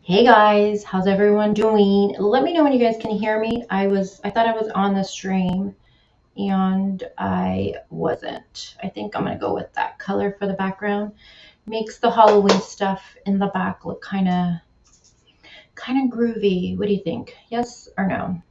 Hey guys, how's everyone doing? Let me know when you guys can hear me. I thought I was on the stream and I wasn't. I think I'm gonna go with that color for the background. Makes the Halloween stuff in the back look kind of groovy. What do you think? Yes or no?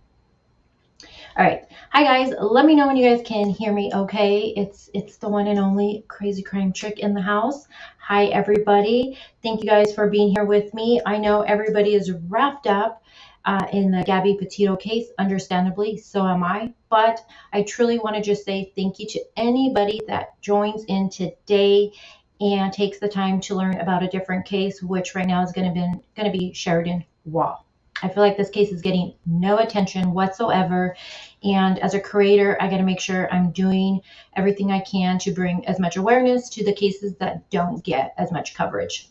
All right. Hi guys. Let me know when you guys can hear me okay. It's the one and only Crazy Crime Trick in the house. Hi everybody. Thank you guys for being here with me. I know everybody is wrapped up in the Gabby Petito case, understandably, so am I. But I truly want to just say thank you to anybody that joins in today and takes the time to learn about a different case, which right now is going to be Sheridan Wahl. I feel like this case is getting no attention whatsoever. And as a creator, I got to make sure I'm doing everything I can to bring as much awareness to the cases that don't get as much coverage.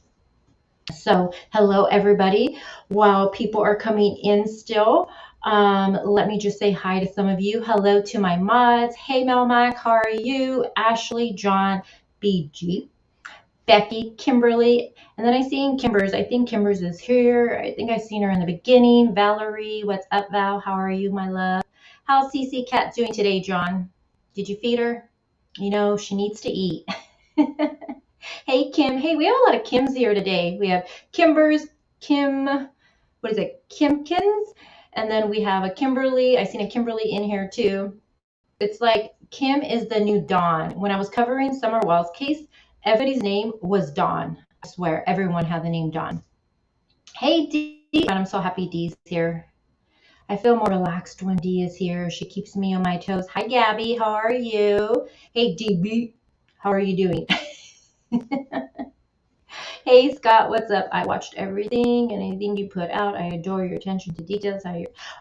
So hello, everybody. While people are coming in still, let me just say hi to some of you. Hello to my mods. Hey, Melmac, how are you? Ashley, John, BG. Becky, Kimberly, and then I seen Kimbers. I think Kimbers is here. I think I seen her in the beginning. Valerie, what's up, Val? How are you, my love? How's CC Cat doing today, John? Did you feed her? You know, she needs to eat. Hey, Kim. Hey, we have a lot of Kims here today. We have Kimbers, Kim, what is it? Kimkins. And then we have a Kimberly. I seen a Kimberly in here too. It's like Kim is the new Dawn. When I was covering Summer Wall's case, everybody's name was Dawn. I swear, everyone had the name Dawn. Hey, Dee. I'm so happy Dee's here. I feel more relaxed when Dee is here. She keeps me on my toes. Hi, Gabby. How are you? Hey, DB. How are you doing? Hey, Scott. What's up? I watched everything and anything you put out. I adore your attention to details.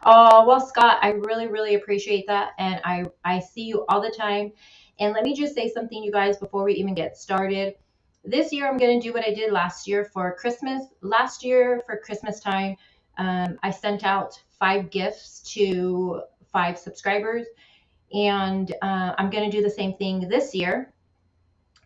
Oh, well, Scott, I really, really appreciate that. And I see you all the time. And let me just say something, you guys, before we even get started. This year, I'm going to do what I did last year for Christmas. Last year, for Christmas time, I sent out 5 gifts to 5 subscribers. And I'm going to do the same thing this year.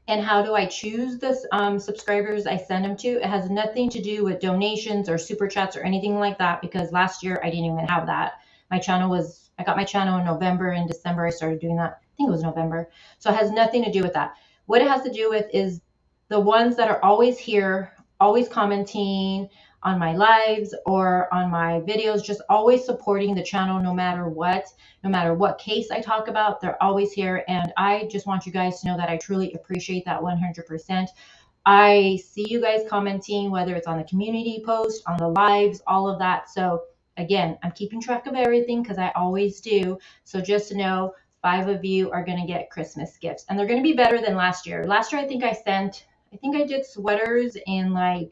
And how do I choose the subscribers I send them to? It has nothing to do with donations or super chats or anything like that, because last year I didn't even have that. I got my channel in November and December. I started doing that. I think it was November. So it has nothing to do with that. What it has to do with is the ones that are always here, always commenting on my lives or on my videos, just always supporting the channel no matter what case I talk about, they're always here. And I just want you guys to know that I truly appreciate that 100%. I see you guys commenting, whether it's on the community post, on the lives, all of that. So again, I'm keeping track of everything because I always do. So just know 5 of you are going to get Christmas gifts, and they're going to be better than last year. Last year, I think I did sweaters and I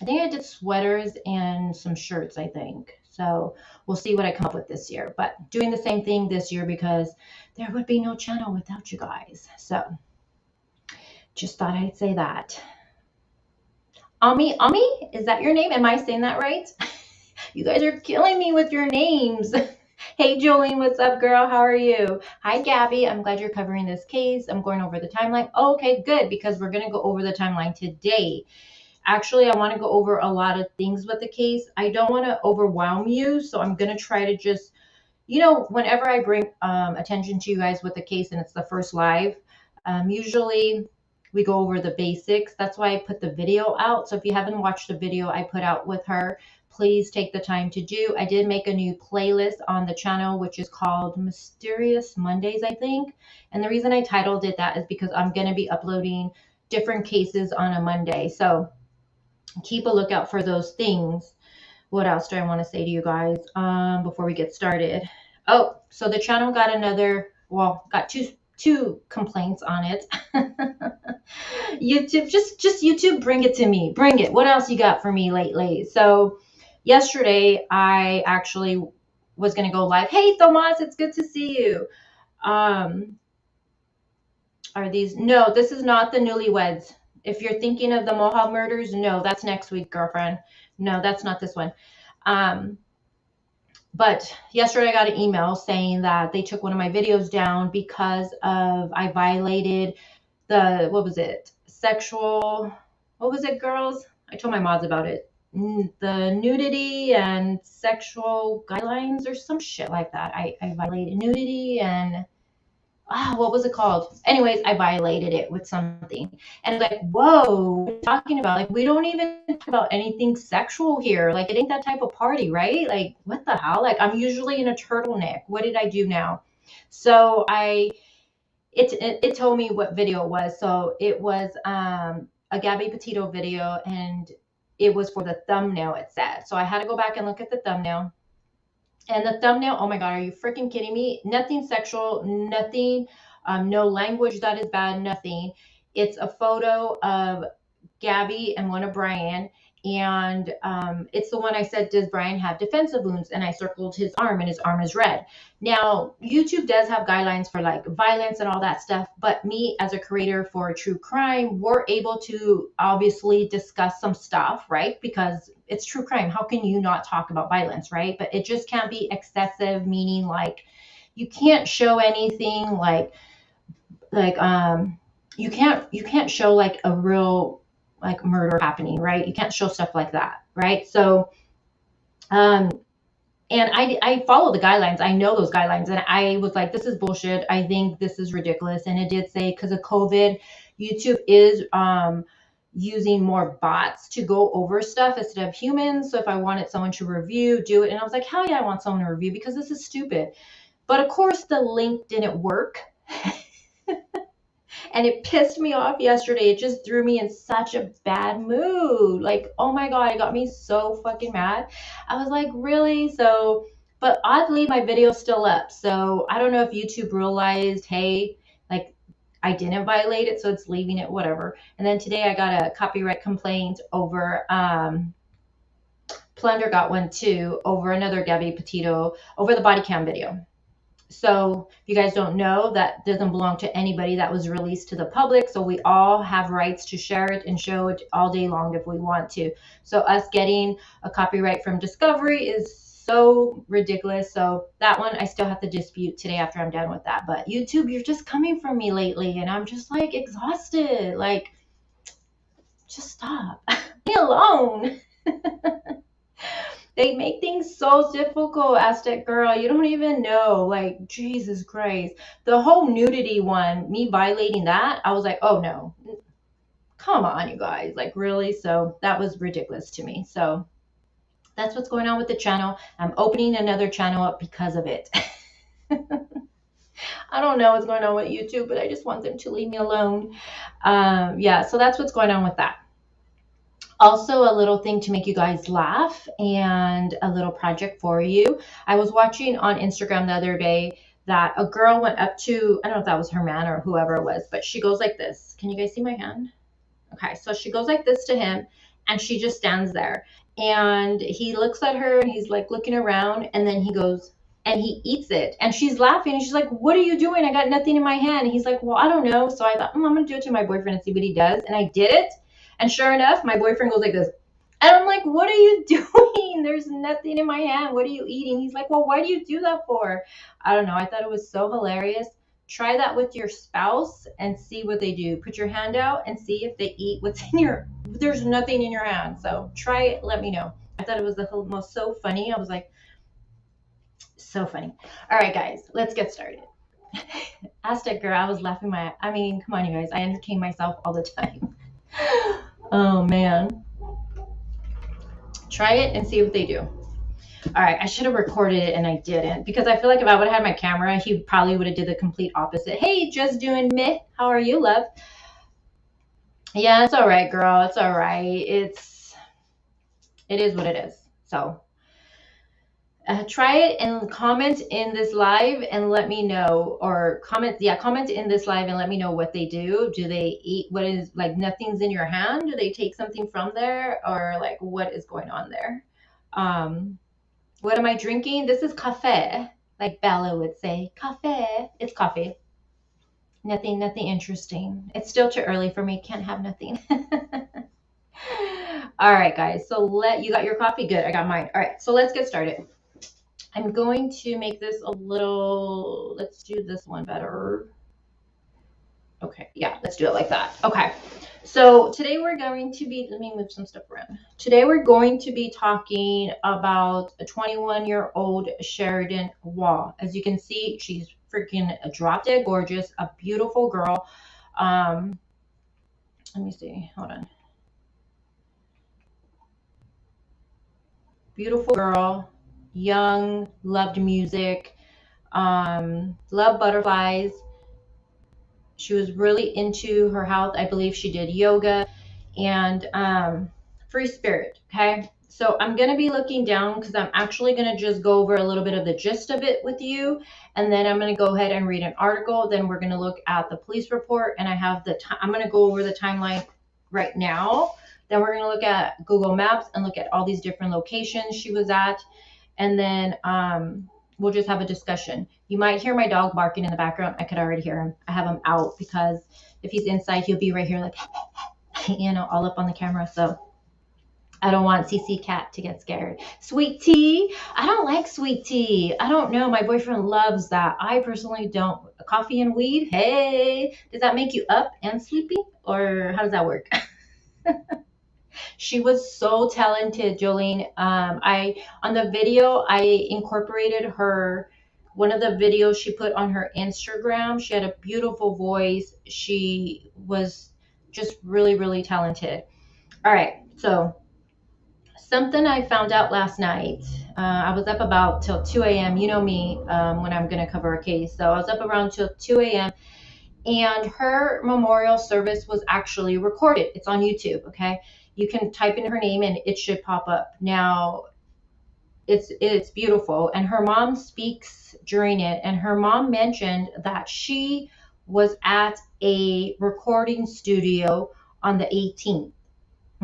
did sweaters and some shirts, I think. So we'll see what I come up with this year. But doing the same thing this year because there would be no channel without you guys. So just thought I'd say that. Ami, is that your name? Am I saying that right? You guys are killing me with your names. Hey, Jolene, what's up, girl? How are you? Hi, Gabby. I'm glad you're covering this case. I'm going over the timeline. Oh, okay, good, because we're going to go over the timeline today. Actually, I want to go over a lot of things with the case. I don't want to overwhelm you, so I'm going to try to just, whenever I bring attention to you guys with the case and it's the first live, usually we go over the basics. That's why I put the video out. So if you haven't watched the video I put out with her, please take the time to do. I did make a new playlist on the channel, which is called Mysterious Mondays, I think. And the reason I titled it that is because I'm going to be uploading different cases on a Monday. So keep a lookout for those things. What else do I want to say to you guys before we get started? Oh, so the channel got got two complaints on it. YouTube, just YouTube, bring it to me. Bring it. What else you got for me lately? So yesterday I actually was going to go live. Hey, Thomas, it's good to see you. Are these? No, this is not the newlyweds. If you're thinking of the Mohawk murders, no, that's next week, girlfriend. No, that's not this one. But yesterday I got an email saying that they took one of my videos down because I violated the, what was it, girls? I told my mods about it. The nudity and sexual guidelines or some shit like that. I violated nudity and what was it called? Anyways, I violated it with something. And like, whoa, what are you talking about? Like, we don't even talk about anything sexual here. Like, it ain't that type of party, right? Like, what the hell? Like, I'm usually in a turtleneck. What did I do now? So it told me what video it was. So it was a Gabby Petito video, and it was for the thumbnail, it said. So I had to go back and look at the thumbnail. And the thumbnail, oh my God, are you freaking kidding me? Nothing sexual, nothing, no language that is bad, nothing. It's a photo of Gabby and one of Brian. And it's the one I said, does Brian have defensive wounds? And I circled his arm, and his arm is red. Now, YouTube does have guidelines for like violence and all that stuff. But me as a creator for true crime, we're able to obviously discuss some stuff, right? Because it's true crime. How can you not talk about violence, right? But it just can't be excessive, meaning like you can't show anything like you can't show like a real like murder happening, right? You can't show stuff like that, right? So and I follow the guidelines. I know those guidelines, and I was like, this is bullshit. I think this is ridiculous. And it did say because of COVID, YouTube is using more bots to go over stuff instead of humans. So if I wanted someone to review, do it. And I was like, hell yeah, I want someone to review because this is stupid. But of course the link didn't work. And it pissed me off yesterday. It just threw me in such a bad mood. Like, oh my God, it got me so fucking mad. I was like, really? So, but oddly, my video's still up. So I don't know if YouTube realized, hey, like I didn't violate it, so it's leaving it, whatever. And then today I got a copyright complaint over, Plunder got one too, over another Gabby Petito, over the body cam video. So if you guys don't know, that doesn't belong to anybody. That was released to the public. So we all have rights to share it and show it all day long if we want to. So us getting a copyright from Discovery is so ridiculous. So that one I still have to dispute today after I'm done with that. But YouTube, you're just coming for me lately, and I'm just like exhausted. Like, just stop. Leave me alone. They make things so difficult, Aztec girl. You don't even know. Like, Jesus Christ. The whole nudity one, me violating that, I was like, oh no. Come on, you guys. Like, really? So that was ridiculous to me. So that's what's going on with the channel. I'm opening another channel up because of it. I don't know what's going on with YouTube, but I just want them to leave me alone. Yeah, so that's what's going on with that. Also, a little thing to make you guys laugh and a little project for you. I was watching on Instagram the other day that a girl went up to, I don't know if that was her man or whoever it was, but she goes like this. Can you guys see my hand? Okay, so she goes like this to him, and she just stands there. And he looks at her, and he's like looking around, and then he goes, and he eats it. And she's laughing, and she's like, what are you doing? I got nothing in my hand. And he's like, well, I don't know. So I thought, I'm going to do it to my boyfriend and see what he does. And I did it. And sure enough, my boyfriend goes like this. And I'm like, what are you doing? There's nothing in my hand. What are you eating? He's like, well, why do you do that for? I don't know. I thought it was so hilarious. Try that with your spouse and see what they do. Put your hand out and see if they eat what's in your, there's nothing in your hand. So try it. Let me know. I thought it was the most so funny. I was like, so funny. All right, guys, let's get started. Aztec girl, I was laughing come on, you guys. I entertain myself all the time. Oh man. Try it and see what they do. All right, I should have recorded it and I didn't, because I feel like if I would have had my camera, he probably would have did the complete opposite. Hey, just doing meh. How are you, love? Yeah, it's all right, girl. It's all right. It is what it is. So try it and comment in this live and let me know, or comment in this live and let me know what they do. Do they eat what is, like, nothing's in your hand? Do they take something from there, or like what is going on there? What am I drinking? This is cafe, like Bella would say. Cafe. It's coffee. Nothing interesting. It's still too early for me. Can't have nothing. All right, guys. So you got your coffee? Good. I got mine. All right. So let's get started. I'm going to make this a little, let's do this one better. Okay, yeah, let's do it like that. Okay, So today we're going to be, let me move some stuff around. Today we're going to be talking about a 21-year-old Sheridan Wahl. As you can see, she's freaking drop dead gorgeous, a beautiful girl. Let me see, hold on. Beautiful girl, young, loved music, loved butterflies. She was really into her health. I believe she did yoga and free spirit. Okay. So I'm going to be looking down because I'm actually going to just go over a little bit of the gist of it with you. And then I'm going to go ahead and read an article. Then we're going to look at the police report. And I have I'm going to go over the timeline right now. Then we're going to look at Google Maps and look at all these different locations she was at. And then we'll just have a discussion. You might hear my dog barking in the background. I could already hear him. I have him out because if he's inside, he'll be right here like, you know, all up on the camera. So I don't want CC Cat to get scared. Sweet tea. I don't like sweet tea. I don't know. My boyfriend loves that. I personally don't. Coffee and weed. Hey, does that make you up and sleepy? Or how does that work? She was so talented, Jolene. On the video, I incorporated her. One of the videos she put on her Instagram. She had a beautiful voice. She was just really, really talented. All right, so something I found out last night. I was up about till 2 a.m. You know me when I'm going to cover a case. So I was up around till 2 a.m. And her memorial service was actually recorded. It's on YouTube, okay? You can type in her name and it should pop up. Now, it's beautiful. And her mom speaks during it. And her mom mentioned that she was at a recording studio on the 18th,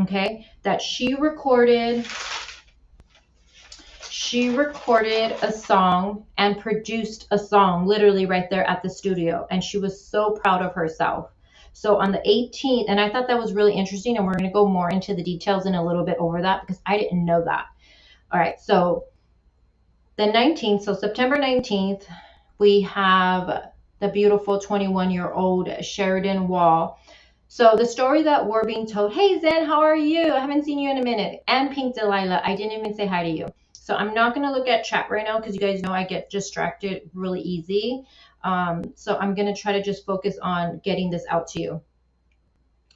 okay? That she recorded a song and produced a song literally right there at the studio. And she was so proud of herself. So on the 18th, and I thought that was really interesting. And we're going to go more into the details in a little bit over that because I didn't know that. All right. So the 19th, so September 19th, we have the beautiful 21-year-old Sheridan Wahl. So the story that we're being told, hey Zen, how are you? I haven't seen you in a minute. And Pink Delilah, I didn't even say hi to you. So I'm not going to look at chat right now because you guys know I get distracted really easy. So I'm going to try to just focus on getting this out to you.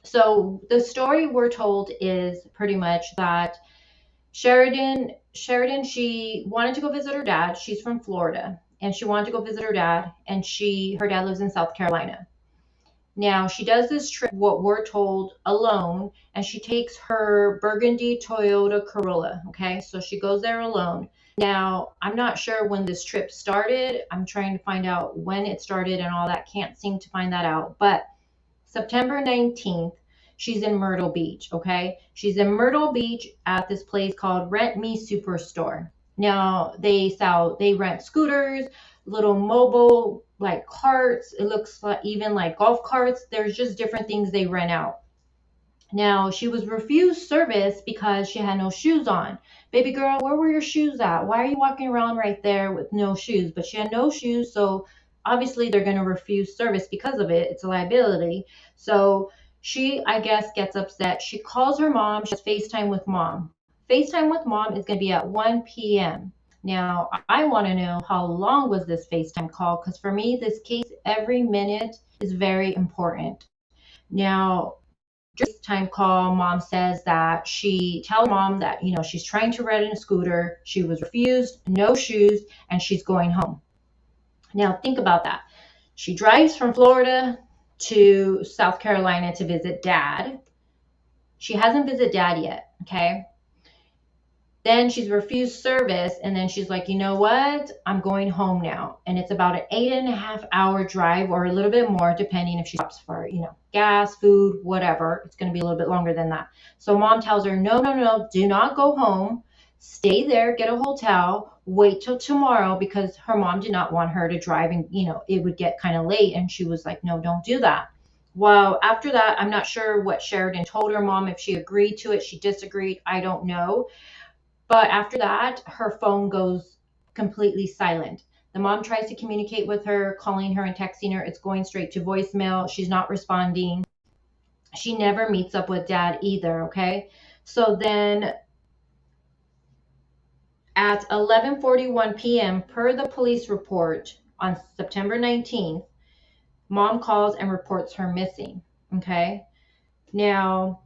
So the story we're told is pretty much that Sheridan, she wanted to go visit her dad. She's from Florida. And she wanted to go visit her dad. And her dad lives in South Carolina. Now, she does this trip, what we're told, alone, and she takes her burgundy Toyota Corolla, okay? So she goes there alone. Now, I'm not sure when this trip started. I'm trying to find out when it started and all that. Can't seem to find that out. But September 19th, she's in Myrtle Beach, okay? She's in Myrtle Beach at this place called Rent Me Superstore. Now, they rent scooters, little mobile like carts. It looks like even like golf carts. There's just different things they rent out. Now, she was refused service because she had no shoes on. Baby girl, where were your shoes at? Why are you walking around right there with no shoes? But she had no shoes, so obviously they're going to refuse service because of it. It's a liability. So she, I guess, gets upset. She calls her mom. She has FaceTime with mom. FaceTime with mom is going to be at 1 p.m. Now, I want to know how long was this FaceTime call? Because for me, this case, every minute is very important. Now, FaceTime call, mom says that she tells mom that, you know, she's trying to rent a scooter. She was refused, no shoes, and she's going home. Now, think about that. She drives from Florida to South Carolina to visit dad. She hasn't visited dad yet, okay? Then she's refused service, and then she's like, you know what? I'm going home now. And it's about an 8.5-hour drive or a little bit more, depending if she stops for, you know, gas, food, whatever. It's going to be a little bit longer than that. So mom tells her, no, do not go home. Stay there, get a hotel, wait till tomorrow, because her mom did not want her to drive and, you know, it would get kind of late. And she was like, no, don't do that. Well, after that, I'm not sure what Sheridan told her mom, if she agreed to it, she disagreed. I don't know. But after that, her phone goes completely silent. The mom tries to communicate with her, calling her and texting her. It's going straight to voicemail. She's not responding. She never meets up with dad either, okay? So then at 11:41 p.m., per the police report on September 19th, mom calls and reports her missing, okay? Now,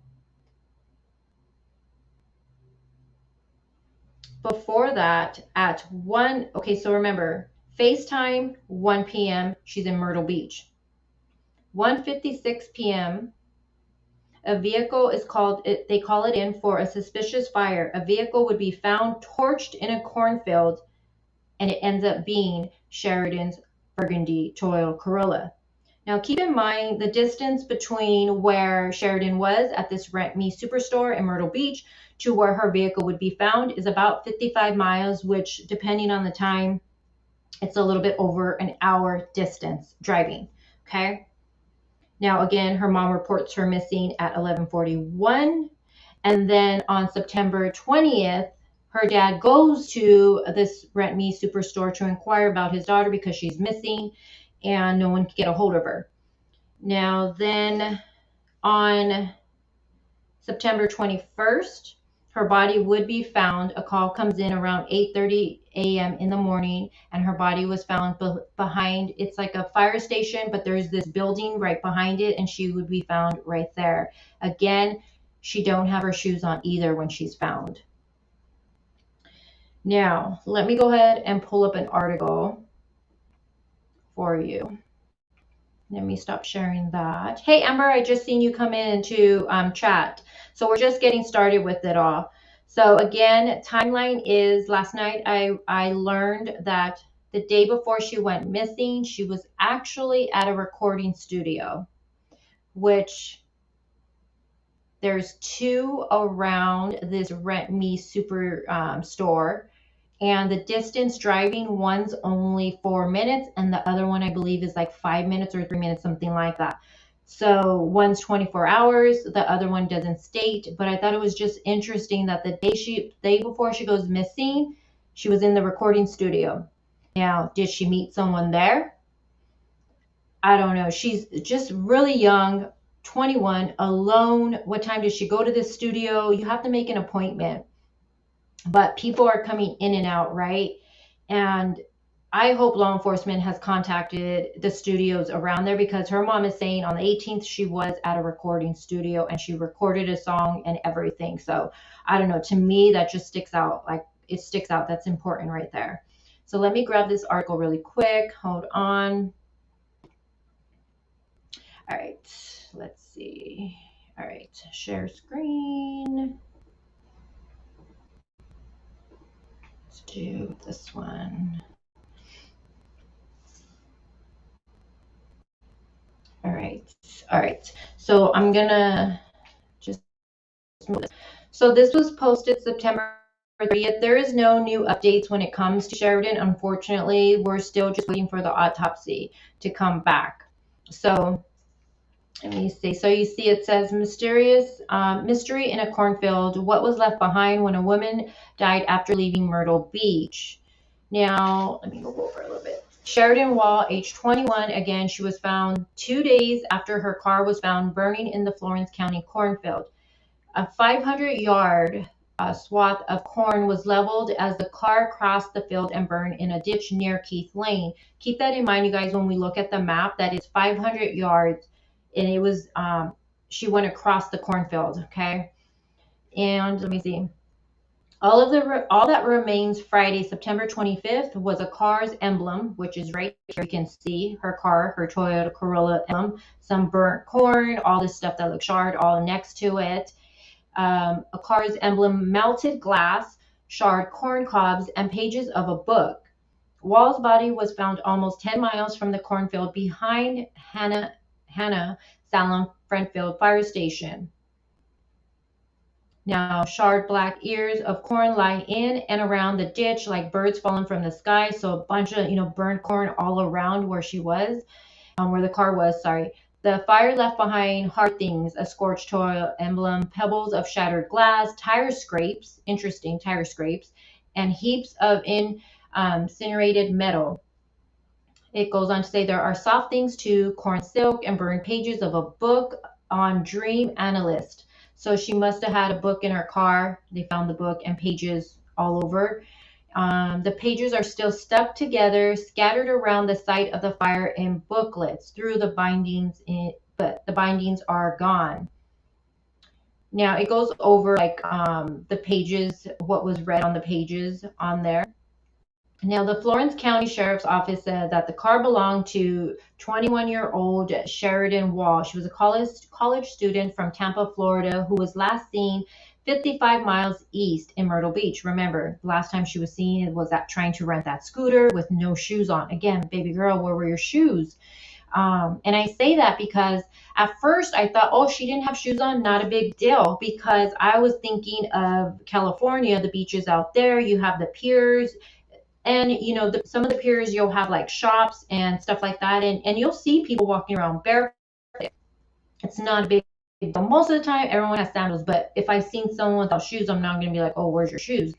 before that, at 1, okay, so remember, FaceTime, 1 p.m., she's in Myrtle Beach. 1:56 p.m., a vehicle is called, they call it in for a suspicious fire. A vehicle would be found torched in a cornfield, and it ends up being Sheridan's burgundy Toyota Corolla. Now, keep in mind the distance between where Sheridan was at this Rent Me Superstore in Myrtle Beach to where her vehicle would be found is about 55 miles, which, depending on the time, it's a little bit over an hour distance driving. Okay. Now, again, her mom reports her missing at 11:41. And then on September 20th, her dad goes to this Rent Me Superstore to inquire about his daughter because she's missing and no one can get a hold of her. Now, then on September 21st, her body would be found. A call comes in around 8:30 a.m. in the morning, and her body was found behind, it's like a fire station, but there's this building right behind it, and she would be found right there. Again, she don't have her shoes on either when she's found. Now, let me go ahead and pull up an article for you. Let me stop sharing that. Hey, Amber, I just seen you come in to chat. So we're just getting started with it all. So again, timeline is last night I learned that the day before she went missing, she was actually at a recording studio, which there's 2 around this Rent Me Super store. And the distance driving, one's only 4 minutes and the other one I believe is like 5 minutes or 3 minutes, something like that. So one's 24 hours, the other one doesn't state, but I thought it was just interesting that the day before she goes missing, she was in the recording studio. Now, did she meet someone there? I don't know. She's just really young, 21, alone. What time does she go to this studio? You have to make an appointment. But people are coming in and out, right? And I hope law enforcement has contacted the studios around there, because her mom is saying on the 18th she was at a recording studio and she recorded a song and everything. So I don't know. To me, that just sticks out. Like, it sticks out. That's important right there. So let me grab this article really quick. Hold on. All right. Let's see. All right. Share screen. Let's do this one. All right. All right. So I'm going to just move this. So this was posted September 30th. There is no new updates when it comes to Sheridan. Unfortunately, we're still just waiting for the autopsy to come back. So let me see. So you see it says mysterious mystery in a cornfield. What was left behind when a woman died after leaving Myrtle Beach? Now, let me go over a little bit. Sheridan Wahl, age 21, again, she was found 2 days after her car was found burning in the Florence County cornfield. A 500-yard swath of corn was leveled as the car crossed the field and burned in a ditch near Keith Lane. Keep that in mind, you guys, when we look at the map, that is 500 yards, and it was, she went across the cornfield, okay? And let me see. All that remains Friday, September 25th, was a car's emblem, which is right here. You can see her car, her Toyota Corolla emblem, some burnt corn, all this stuff that looks charred, all next to it. A car's emblem, melted glass, charred corn cobs, and pages of a book. Wahl's body was found almost 10 miles from the cornfield behind Hannah Salem Friendfield Fire Station. Now, charred black ears of corn lie in and around the ditch like birds falling from the sky. So a bunch of, burned corn all around where she was, where the car was, sorry. The fire left behind hard things, a scorched Toyota emblem, pebbles of shattered glass, tire scrapes, interesting tire scrapes, and heaps of incinerated metal. It goes on to say there are soft things too, corn silk and burned pages of a book, on Dream Analyst. So she must have had a book in her car. They found the book and pages all over. The pages are still stuck together, scattered around the site of the fire in booklets through the bindings, but the bindings are gone. Now it goes over like the pages, what was read on the pages on there. Now, the Florence County Sheriff's Office said that the car belonged to 21-year-old Sheridan Wahl. She was a college student from Tampa, Florida, who was last seen 55 miles east in Myrtle Beach. Remember, the last time she was seen was that trying to rent that scooter with no shoes on. Again, baby girl, where were your shoes? And I say that because at first I thought, oh, she didn't have shoes on, not a big deal, because I was thinking of California, the beaches out there, you have the piers. And, you know, some of the piers, you'll have like shops and stuff like that. And you'll see people walking around barefoot. It's not a big deal. Most of the time, everyone has sandals. But if I've seen someone without shoes, I'm not going to be like, oh, where's your shoes?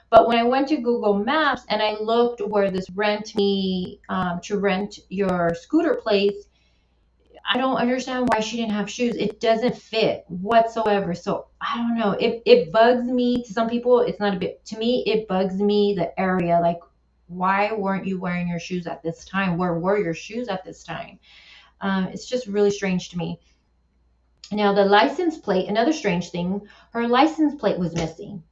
But when I went to Google Maps and I looked where this to rent your scooter place, I don't understand why she didn't have shoes. It doesn't fit whatsoever. So I don't know. It bugs me. To some people, it's not a bit. To me, it bugs me, the area. Like, why weren't you wearing your shoes at this time? Where were your shoes at this time? It's just really strange to me. Now, the license plate, another strange thing, her license plate was missing.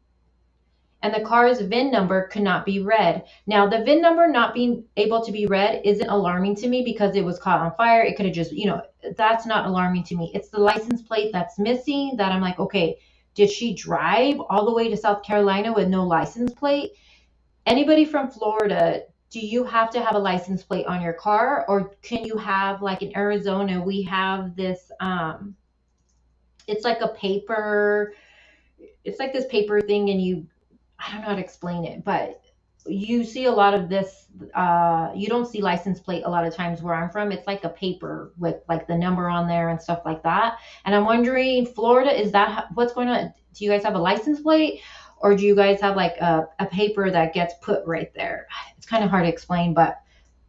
And the car's VIN number could not be read. Now, the VIN number not being able to be read isn't alarming to me because it was caught on fire. It could have just, that's not alarming to me. It's the license plate that's missing that I'm like, okay, did she drive all the way to South Carolina with no license plate? Anybody from Florida, do you have to have a license plate on your car? Or can you have, like in Arizona, we have this, it's like a paper, it's like this paper thing, and I don't know how to explain it, but you see a lot of this, you don't see license plate a lot of times where I'm from. It's like a paper with like the number on there and stuff like that. And I'm wondering, Florida, is that what's going on? Do you guys have a license plate? Or do you guys have like a paper that gets put right there? It's kind of hard to explain, but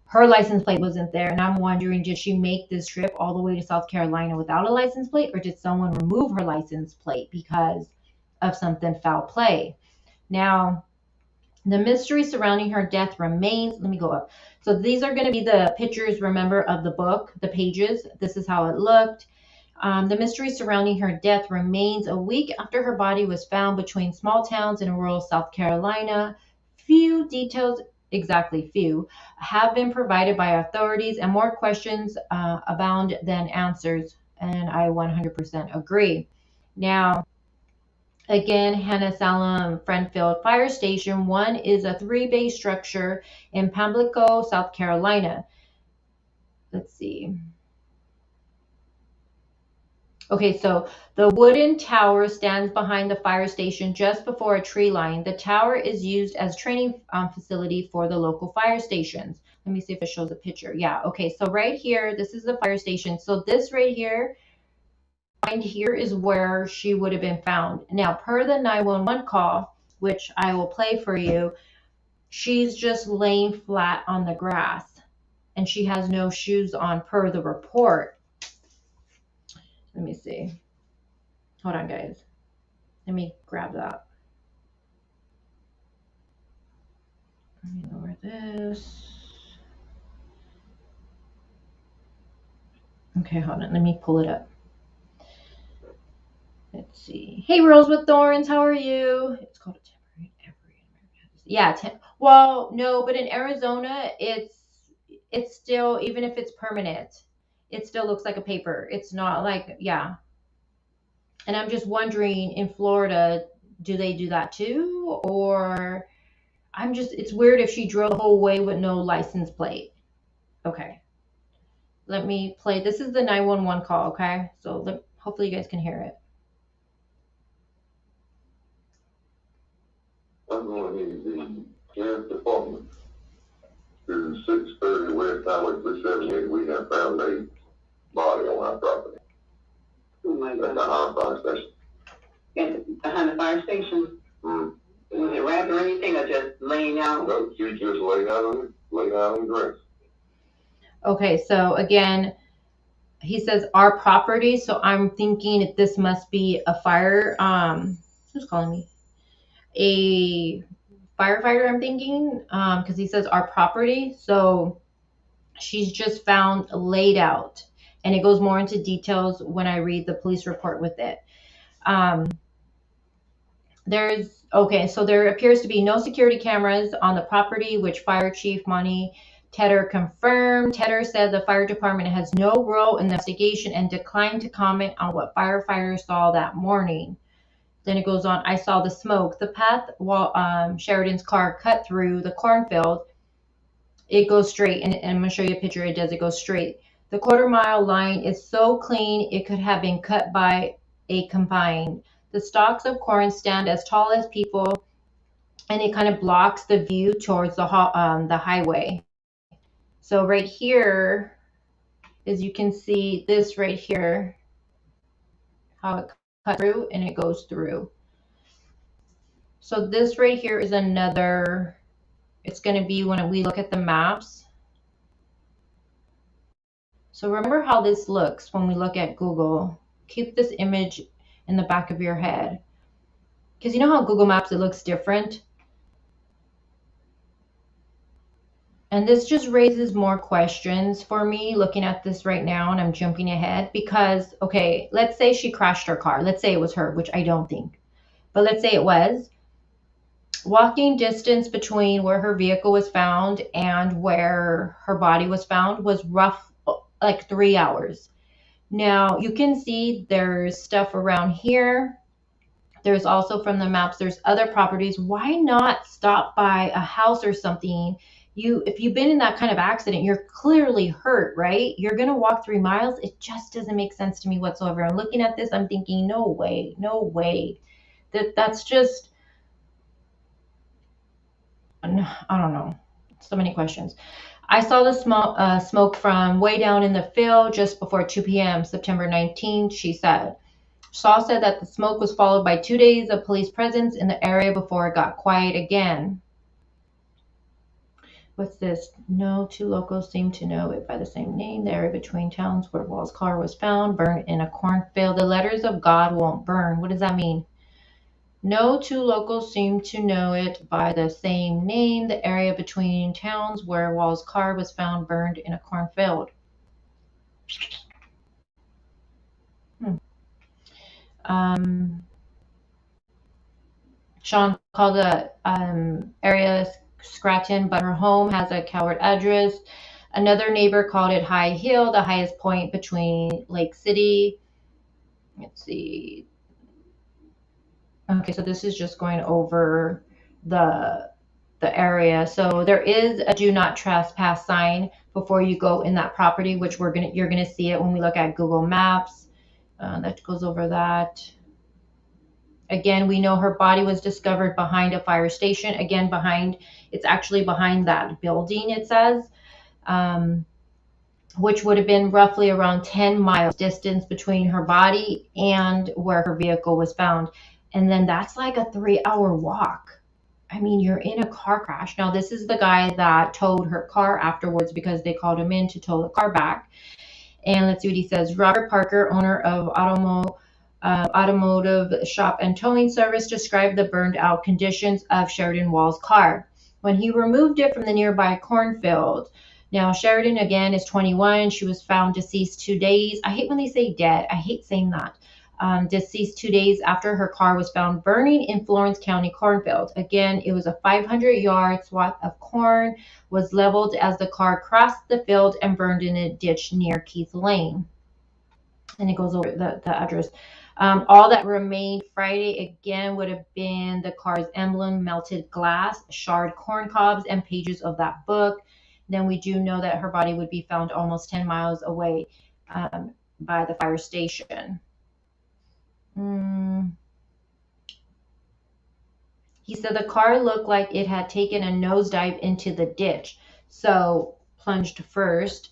her license plate wasn't there. And I'm wondering, did she make this trip all the way to South Carolina without a license plate? Or did someone remove her license plate because of something foul play? Now, the mystery surrounding her death remains. Let me go up. So these are going to be the pictures, remember, of the book, the pages. This is how it looked. The mystery surrounding her death remains. A week after her body was found between small towns in rural South Carolina, few details, exactly few, have been provided by authorities, and more questions abound than answers. And I 100% agree. Now, again, Hannah Salem Friendfield Fire Station 1 is a 3-bay structure in Pamlico, South Carolina. Let's see. Okay, so the wooden tower stands behind the fire station just before a tree line. The tower is used as training facility for the local fire stations. Let me see if it shows a picture. Yeah, okay, so right here, this is the fire station. So this right here, behind here is where she would have been found. Now, per the 911 call, which I will play for you, she's just laying flat on the grass, and she has no shoes on per the report. Let me see. Hold on, guys. Let me grab that. Let me lower this. Okay, hold on. Let me pull it up. Let's see. Hey, Rose with Thorns. How are you? It's called a temporary. Yeah. Well, no, but in Arizona, it's still, even if it's permanent, it still looks like a paper. It's not like, yeah. And I'm just wondering, in Florida, do they do that too? Or it's weird if she drove the whole way with no license plate. Okay. Let me play. This is the 911 call, okay? So hopefully you guys can hear it. I'm going to need the sheriff's department to 630 West Highway 378. We have found a body on our property. Oh my At the God. fire station. And behind the fire station? Mm. Was it wrapped or anything, or just laying out? No, she just laid out on the grass. Okay, so again, He says our property, so I'm thinking this must be a fire. Who's calling me? A firefighter, I'm thinking, because he says our property. So she's just found laid out, and it goes more into details when I read the police report with it. So there appears to be no security cameras on the property, which Fire Chief Monty Tedder confirmed. Tedder said the fire department has no role in the investigation and declined to comment on what firefighters saw that morning. Then it goes on, I saw the smoke. The path while Sheridan's car cut through the cornfield, it goes straight. And I'm going to show you a picture. It goes straight. The quarter-mile line is so clean it could have been cut by a combine. The stalks of corn stand as tall as people, and it kind of blocks the view towards the highway. So right here, as you can see, this right here, how it cuts through and it goes through. So this right here is another, it's going to be when we look at the maps. So remember how this looks when we look at Google. Keep this image in the back of your head. Because you know how Google Maps, it looks different? And this just raises more questions for me looking at this right now, and I'm jumping ahead because, okay, let's say she crashed her car. Let's say it was her, which I don't think. But let's say it was. Walking distance between where her vehicle was found and where her body was found was rough, like 3 hours. Now, you can see there's stuff around here. There's also from the maps, there's other properties. Why not stop by a house or something? If you've been in that kind of accident, you're clearly hurt, right? You're going to walk 3 miles. It just doesn't make sense to me whatsoever. I'm looking at this, I'm thinking, no way, no way. That's just, I don't know. So many questions. I saw the smoke from way down in the field just before 2 p.m. September 19th, she said. Shaw said that the smoke was followed by 2 days of police presence in the area before it got quiet again. What's this? No two locals seem to know it by the same name. The area between towns where Wahl's car was found burned in a cornfield. The letters of God won't burn. What does that mean? No two locals seem to know it by the same name. The area between towns where Wahl's car was found burned in a cornfield. Sean called the area Scranton, but her home has a Coward address. Another neighbor called it High Hill, the highest point between Lake City. Let's see. Okay, so this is just going over the area. So there is a do not trespass sign before you go in that property, which you're gonna see it when we look at Google Maps. That goes over that. Again, we know her body was discovered behind a fire station. Again, it's actually behind that building, it says, which would have been roughly around 10 miles distance between her body and where her vehicle was found. And then that's like a 3-hour walk. I mean, you're in a car crash. Now, this is the guy that towed her car afterwards because they called him in to tow the car back. And let's see what he says. Robert Parker, owner of automotive shop and towing service, described the burned out conditions of Sheridan Wahl's car when he removed it from the nearby cornfield. Now, Sheridan, again, is 21. She was found deceased 2 days. I hate when they say dead. I hate saying that. Deceased 2 days after her car was found burning in Florence County cornfield. Again, it was a 500-yard swath of corn was leveled as the car crossed the field and burned in a ditch near Keith Lane. And it goes over the address. All that remained Friday, again, would have been the car's emblem, melted glass, shard corn cobs, and pages of that book. Then we do know that her body would be found almost 10 miles away by the fire station. He said the car looked like it had taken a nosedive into the ditch. So plunged first.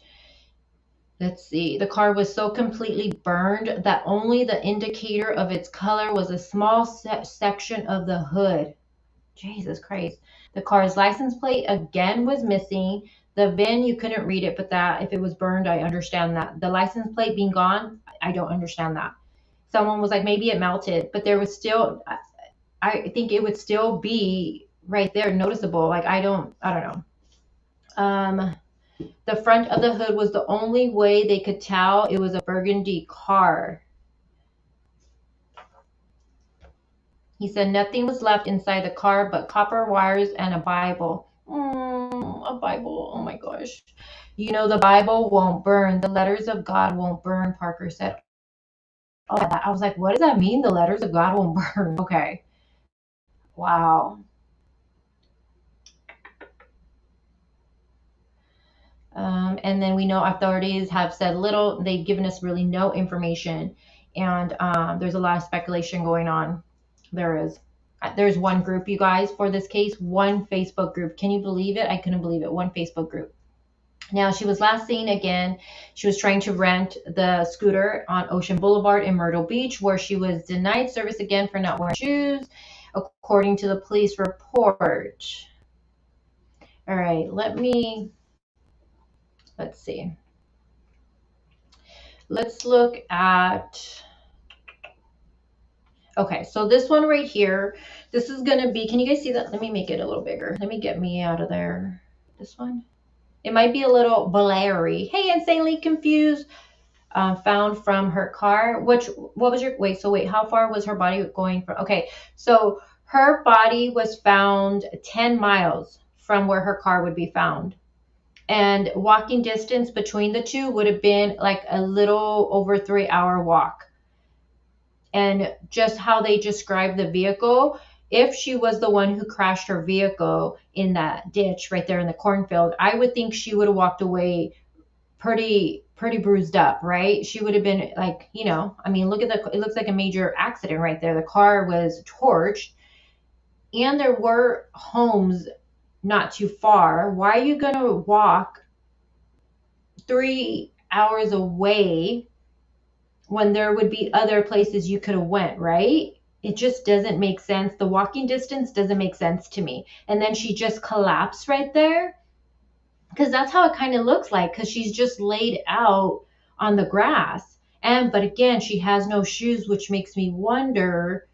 Let's see. The car was so completely burned that only the indicator of its color was a small section of the hood. Jesus Christ. The car's license plate again was missing. The VIN, you couldn't read it, but that if it was burned, I understand that. The license plate being gone, I don't understand that. Someone was like, maybe it melted, but there was still, I think it would still be right there noticeable. Like, I don't know. The front of the hood was the only way they could tell it was a burgundy car. He said nothing was left inside the car but copper wires and a Bible. A Bible. Oh my gosh. You know, the Bible won't burn. The letters of God won't burn, Parker said. Oh, I was like, what does that mean? The letters of God won't burn. Okay. Wow. And then we know authorities have said little. They've given us really no information. And there's a lot of speculation going on. There's one group, you guys, for this case, one Facebook group. Can you believe it? I couldn't believe it. One Facebook group. Now, she was last seen again. She was trying to rent the scooter on Ocean Boulevard in Myrtle Beach, where she was denied service again for not wearing shoes, according to the police report. All right, let's see. Let's look at, okay, so this one right here, this is going to be, can you guys see that? Let me make it a little bigger. Let me get me out of there. This one. It might be a little blurry. Hey, insanely confused. Found from her car. What was your, wait, how far was her body going from? Okay, so her body was found 10 miles from where her car would be found. And walking distance between the two would have been like a little over 3-hour walk. And just how they described the vehicle, if she was the one who crashed her vehicle in that ditch right there in the cornfield, I would think she would have walked away pretty bruised up, right? She would have been like, you know, I mean, look at it looks like a major accident right there. The car was torched and there were homes not too far. Why are you going to walk 3 hours away when there would be other places you could have went, right? It just doesn't make sense. The walking distance doesn't make sense to me. And then she just collapsed right there, because that's how it kind of looks like, because she's just laid out on the grass. But again, she has no shoes, which makes me wonder,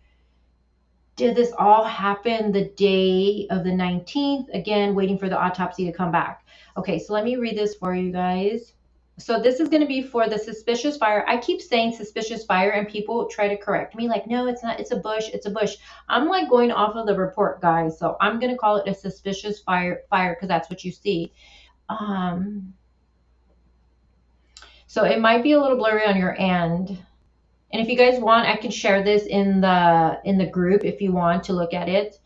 did this all happen the day of the 19th? Again, waiting for the autopsy to come back. Okay, so let me read this for you guys. So this is going to be for the suspicious fire. I keep saying suspicious fire and people try to correct me like, no, it's not. It's a bush. It's a bush. I'm like going off of the report, guys. So I'm going to call it a suspicious fire because that's what you see. So it might be a little blurry on your end. And if you guys want, I can share this in the group if you want to look at it.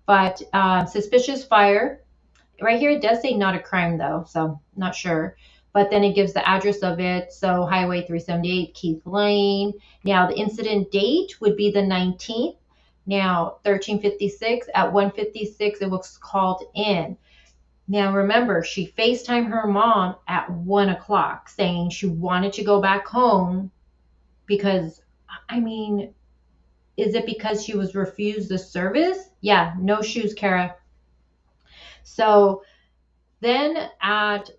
But suspicious fire. Right here, it does say not a crime, though, so not sure. But then it gives the address of it. So Highway 378, Keith Lane. Now, the incident date would be the 19th. Now, 1356. At 1:56, it was called in. Now, remember, she FaceTimed her mom at 1 o'clock saying she wanted to go back home because, I mean, is it because she was refused the service? Yeah, no shoes, Kara. So then at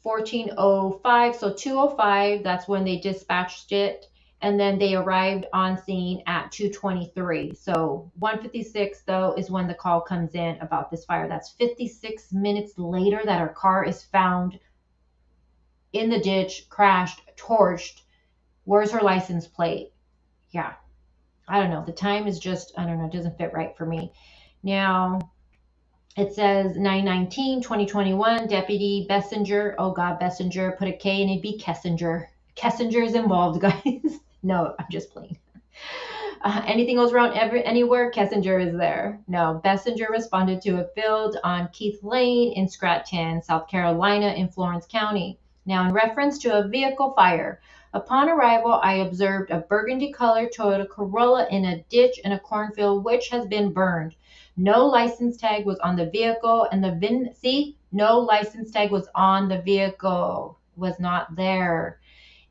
14:05, so 2:05, that's when they dispatched it. And then they arrived on scene at 2:23. So 1:56, though, is when the call comes in about this fire. That's 56 minutes later that her car is found in the ditch, crashed, torched. Where's her license plate? Yeah, I don't know. The time is just, I don't know, it doesn't fit right for me. Now, it says 9/19/2021, Deputy Bessinger. Oh God, Bessinger, put a K and it'd be Kessinger. Kessinger is involved, guys. No, I'm just playing. Anything goes wrong anywhere, Kessinger is there. No, Bessinger responded to a field on Keith Lane in Scranton, South Carolina in Florence County. Now, in reference to a vehicle fire, upon arrival, I observed a burgundy-colored Toyota Corolla in a ditch in a cornfield which has been burned. No license tag was on the vehicle, and the VIN, see, no license tag was on the vehicle, was not there.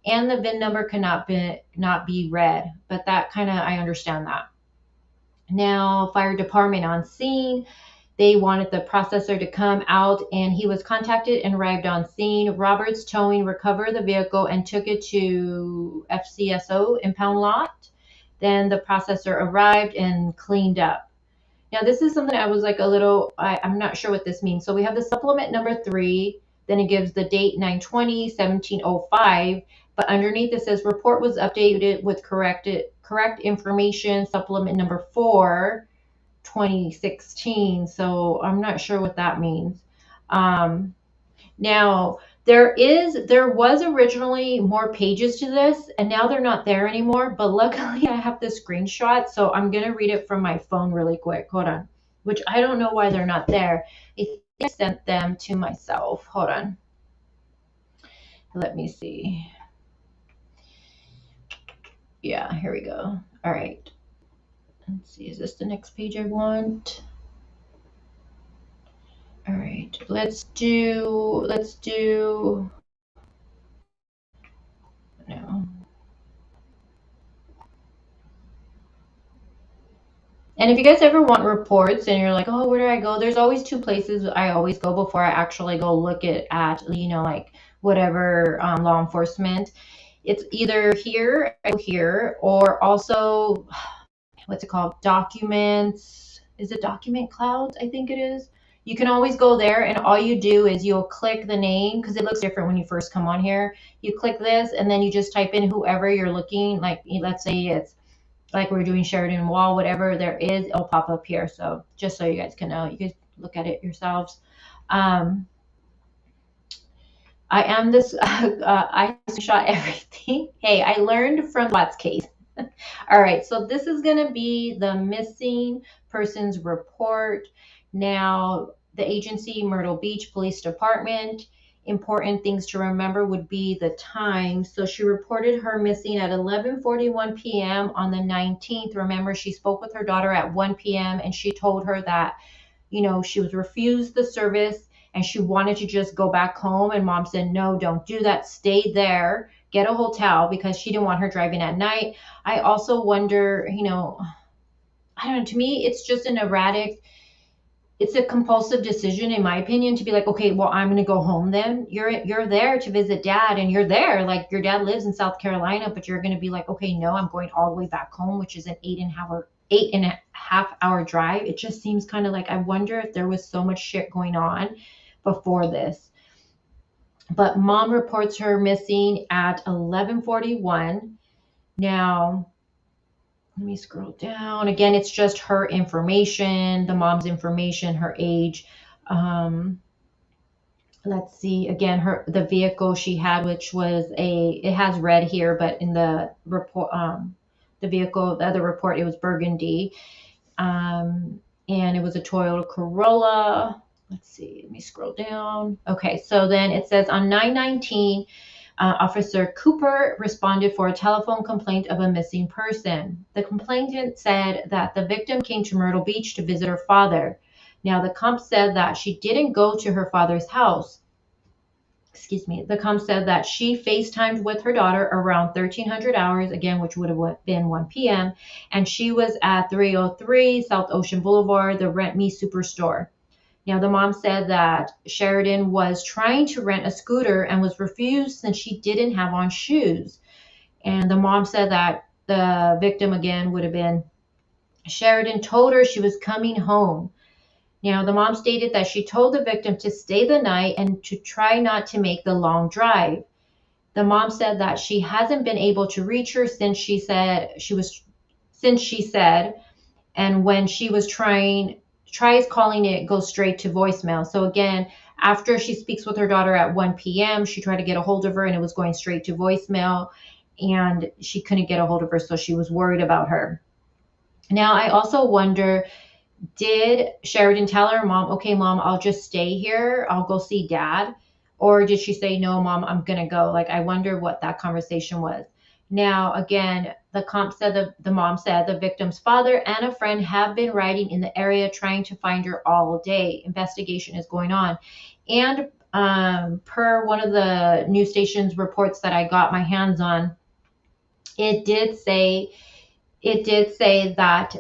And the VIN number cannot be read, but that kind of, I understand that. Now, fire department on scene. They wanted the processor to come out, and he was contacted and arrived on scene. Roberts Towing recovered the vehicle and took it to FCSO impound lot. Then the processor arrived and cleaned up. Now, this is something I was like I'm not sure what this means. So we have the supplement number 3, then it gives the date 9/20/1705, but underneath it says report was updated with correct information, supplement number 4, 2016. So I'm not sure what that means. Now, there was originally more pages to this, and now they're not there anymore, but luckily I have the screenshot, so I'm going to read it from my phone really quick. Hold on. Which I don't know why they're not there. I think I sent them to myself. Hold on. Let me see. Yeah, here we go. All right. Let's see. Is this the next page I want? All right. Let's do no. And if you guys ever want reports and you're like, oh, where do I go? There's always 2 places I always go before I actually go look at like whatever law enforcement. It's either here, or also, what's it called? Documents. Is it Document Clouds? I think it is. You can always go there, and all you do is you'll click the name, because it looks different when you first come on here. You click this, and then you just type in whoever you're looking, like let's say it's like we're doing Sheridan, Wahl, whatever there is, it'll pop up here. So just so you guys can know, you guys look at it yourselves. I am this, I shot everything. Hey, I learned from Watt's case. All right, so this is going to be the missing persons report. Now, the agency, Myrtle Beach Police Department. Important things to remember would be the time. So she reported her missing at 11:41 p.m. on the 19th. Remember, she spoke with her daughter at 1 p.m. and she told her that, she was refused the service and she wanted to just go back home. And mom said, no, don't do that. Stay there. Get a hotel, because she didn't want her driving at night. I also wonder, I don't know, to me, it's just an erratic, it's a compulsive decision, in my opinion, to be like, okay, well, I'm going to go home then. You're there to visit dad, and you're there, like your dad lives in South Carolina, but you're going to be like, okay, no, I'm going all the way back home, which is an 8.5 hour drive. It just seems kind of like, I wonder if there was so much shit going on before this. But mom reports her missing at 11:41. Now, let me scroll down. Again, it's just her information, the mom's information, her age. Let's see. Again, the vehicle she had, which was it has red here, but in the report, the other report, it was burgundy. And it was a Toyota Corolla. Let's see. Let me scroll down. Okay, so then it says on 9/19, Officer Cooper responded for a telephone complaint of a missing person. The complainant said that the victim came to Myrtle Beach to visit her father. Now, the comp said that she didn't go to her father's house. The comp said that she FaceTimed with her daughter around 1300 hours, again, which would have been 1 p.m., and she was at 303 South Ocean Boulevard, the Rent Me Superstore. Now, the mom said that Sheridan was trying to rent a scooter and was refused since she didn't have on shoes. And the mom said that the victim, again, would have been Sheridan, told her she was coming home. Now, the mom stated that she told the victim to stay the night and to try not to make the long drive. The mom said that she hasn't been able to reach her since she said, and when she was tries calling, it goes straight to voicemail. So again, after she speaks with her daughter at 1 p.m., she tried to get a hold of her and it was going straight to voicemail, and she couldn't get a hold of her, so she was worried about her. Now, I also wonder, did Sheridan tell her mom, okay, mom, I'll just stay here, I'll go see dad? Or did she say, no, mom, I'm going to go? Like, I wonder what that conversation was. Now, again, the mom said the victim's father and a friend have been riding in the area trying to find her all day. Investigation is going on. And per one of the news stations reports that I got my hands on, it did say that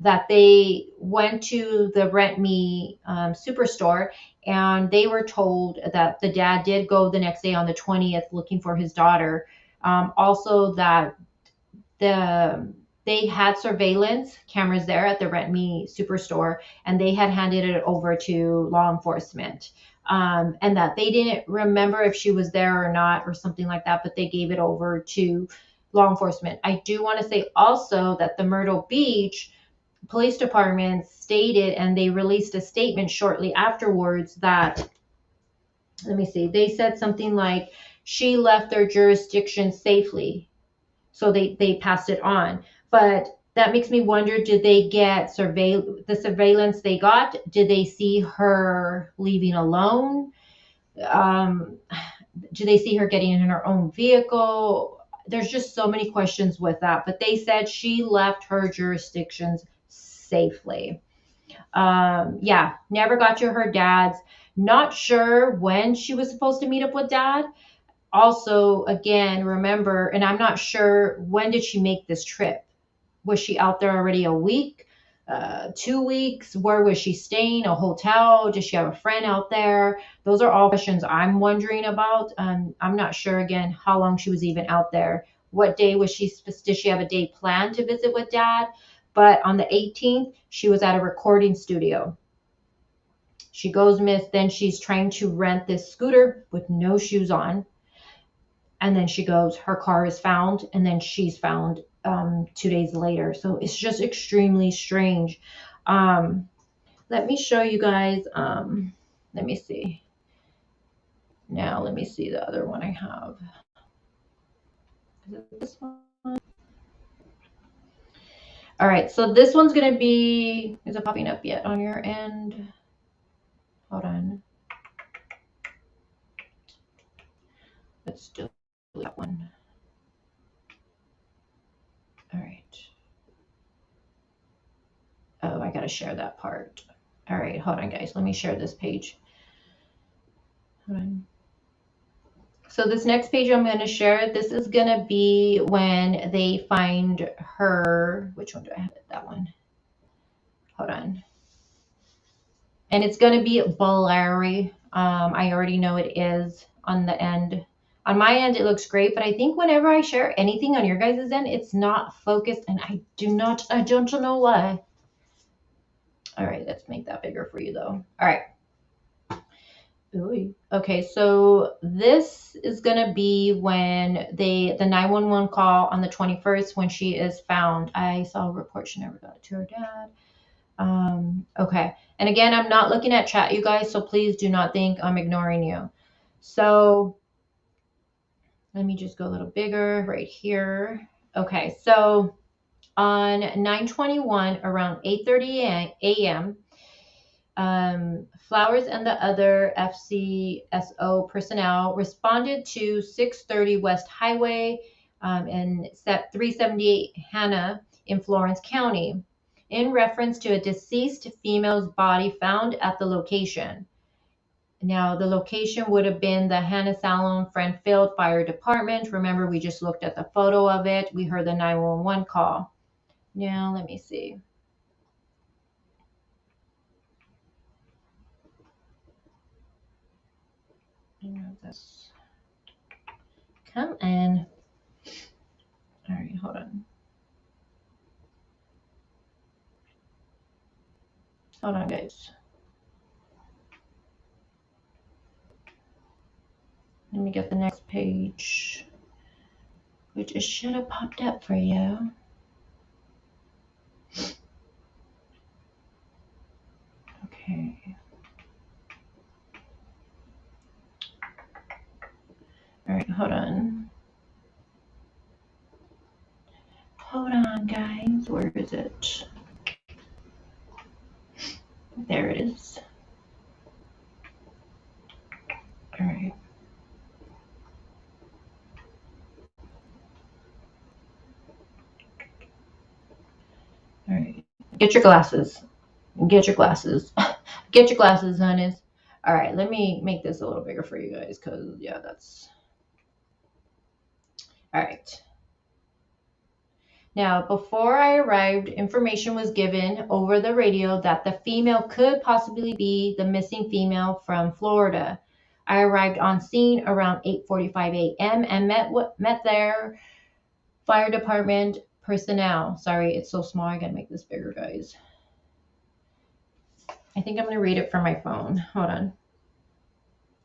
that they went to the Rent Me superstore, and they were told that the dad did go the next day on the 20th looking for his daughter. Also, that they had surveillance cameras there at the Rent Me superstore, and they had handed it over to law enforcement. And that they didn't remember if she was there or not, or something like that, but they gave it over to law enforcement. I do want to say also that the Myrtle Beach police department stated, and they released a statement shortly afterwards, that, let me see, they said something like she left their jurisdiction safely. So they passed it on. But that makes me wonder, did they get the surveillance they got? Did they see her leaving alone? Um, do they see her getting in her own vehicle? There's just so many questions with that. But they said she left her jurisdictions safely. Yeah, never got to her dad's. Not sure when she was supposed to meet up with dad. Also, again, remember, and I'm not sure, when did she make this trip? Was she out there already a week, 2 weeks? Where was she staying? A hotel? Does she have a friend out there? Those are all questions I'm wondering about. I'm not sure, again, how long she was even out there. What day was she? Did she have a day planned to visit with dad? But on the 18th, she was at a recording studio. She goes miss. Then she's trying to rent this scooter with no shoes on. And then she goes, her car is found, and then she's found 2 days later. So it's just extremely strange. Let me show you guys. Let me see. Now let me see the other one I have. Is it this one? All right, so this one's going to be, is it popping up yet on your end? Hold on. Let's do that one. All right. Oh, I got to share that part. All right, hold on, guys. Let me share this page. Hold on. So this next page I'm going to share, this is going to be when they find her. Which one do I have? That one. Hold on. And it's going to be blurry. I already know it is on the end. On my end, it looks great, but I think whenever I share anything on your guys' end, it's not focused, and I don't know why. All right, let's make that bigger for you, though. All right. Okay, so this is going to be when the 911 call on the 21st, when she is found. I saw a report she never got it to her dad. Okay, and again, I'm not looking at chat, you guys, so please do not think I'm ignoring you. So let me just go a little bigger right here. Okay, so on 9/21 around 8:30 a.m., Flowers and the other FCSO personnel responded to 630 West Highway and 378 Hannah in Florence County in reference to a deceased female's body found at the location. Now, the location would have been the Hannah Salon Friend Field Fire Department. Remember, we just looked at the photo of it. We heard the 911 call. Now, let me see. This. Come in. All right, hold on. Hold on, guys. Let me get the next page, which it should have popped up for you. Okay. All right, hold on. Hold on, guys. Where is it? There it is. All right. All right. Get your glasses. Get your glasses. Get your glasses, honeys. All right, let me make this a little bigger for you guys, because, yeah, that's... All right. Now, before I arrived, information was given over the radio that the female could possibly be the missing female from Florida. I arrived on scene around 8:45 a.m. and met their fire department personnel. Sorry, it's so small. I gotta make this bigger, guys. I think I'm gonna read it from my phone. Hold on.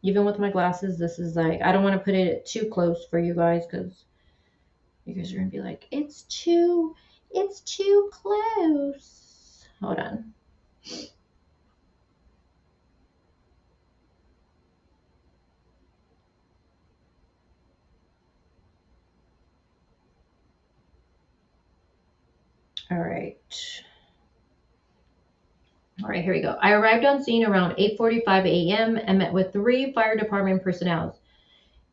Even with my glasses, this is like, I don't want to put it too close for you guys because you guys are gonna be like, it's too close. Hold on. All right. All right, here we go. I arrived on scene around 8:45 a.m. and met with 3 fire department personnel.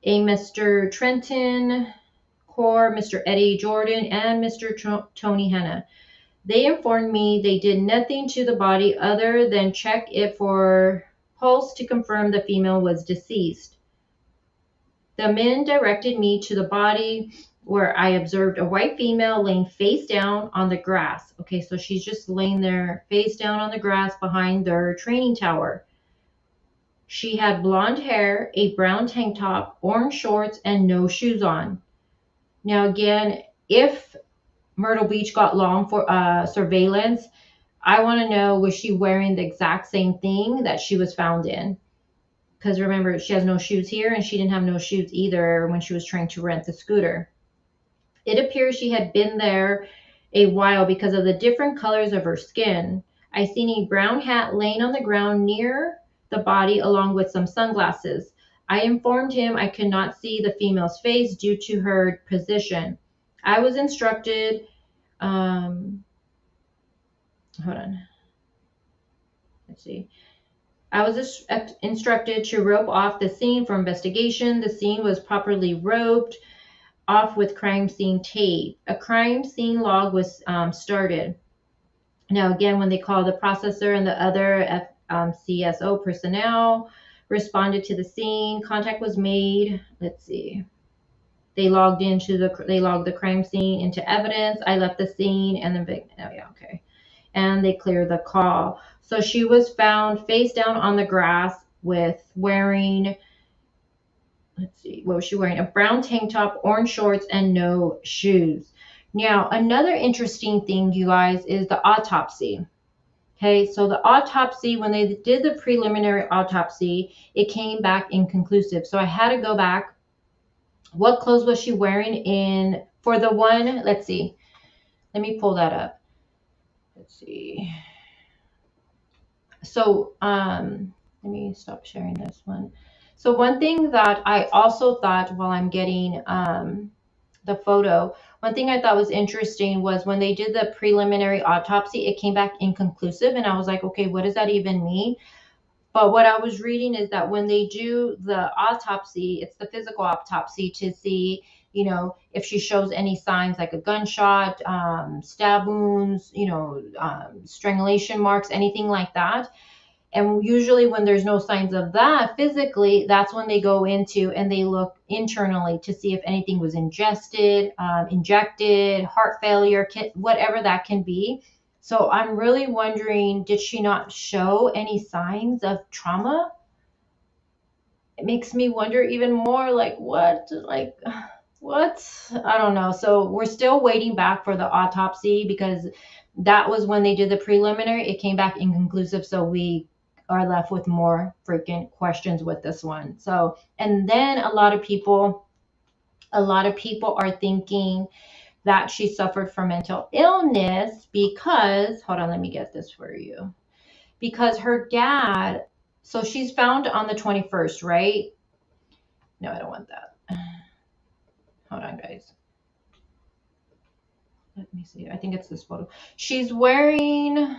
A Mr. Trenton Core, Mr. Eddie Jordan, and Mr. Tony Hanna. They informed me they did nothing to the body other than check it for pulse to confirm the female was deceased. The men directed me to the body where I observed a white female laying face down on the grass. Okay, so she's just laying there face down on the grass behind their training tower. She had blonde hair, a brown tank top, orange shorts, and no shoes on. Now, again, if Myrtle Beach got law for surveillance, I want to know, was she wearing the exact same thing that she was found in? Because remember, she has no shoes here, and she didn't have no shoes either when she was trying to rent the scooter. It appears she had been there a while because of the different colors of her skin. I seen a brown hat laying on the ground near the body along with some sunglasses. I informed him I could not see the female's face due to her position. I was instructed, hold on. Let's see. I was instructed to rope off the scene for investigation. The scene was properly roped off with crime scene tape. A crime scene log was started. Now, again, when they called the processor and the other CSO personnel responded to the scene, contact was made. Let's see. They logged the crime scene into evidence. I left the scene and then, oh yeah, okay. And they cleared the call. So she was found face down on the grass with wearing, let's see, what was she wearing? A brown tank top, orange shorts, and no shoes. Now, another interesting thing, you guys, is the autopsy. Okay, so the autopsy, when they did the preliminary autopsy, it came back inconclusive. So I had to go back. What clothes was she wearing for the one? Let's see. Let me pull that up. Let's see. So let me stop sharing this one. So one thing that I also thought while I'm getting the photo, one thing I thought was interesting was when they did the preliminary autopsy, it came back inconclusive. And I was like, okay, what does that even mean? But what I was reading is that when they do the autopsy, it's the physical autopsy to see, if she shows any signs like a gunshot, stab wounds, strangulation marks, anything like that. And usually when there's no signs of that physically, that's when they go into and they look internally to see if anything was injected, heart failure, whatever that can be. So I'm really wondering, did she not show any signs of trauma? It makes me wonder even more, what? I don't know. So we're still waiting back for the autopsy because that was when they did the preliminary. It came back inconclusive. So we are left with more freaking questions with this one. So, and then a lot of people are thinking that she suffered from mental illness because, hold on, let me get this for you. Because her dad, so she's found on the 21st, right? No, I don't want that. Hold on, guys. Let me see. I think it's this photo. She's wearing,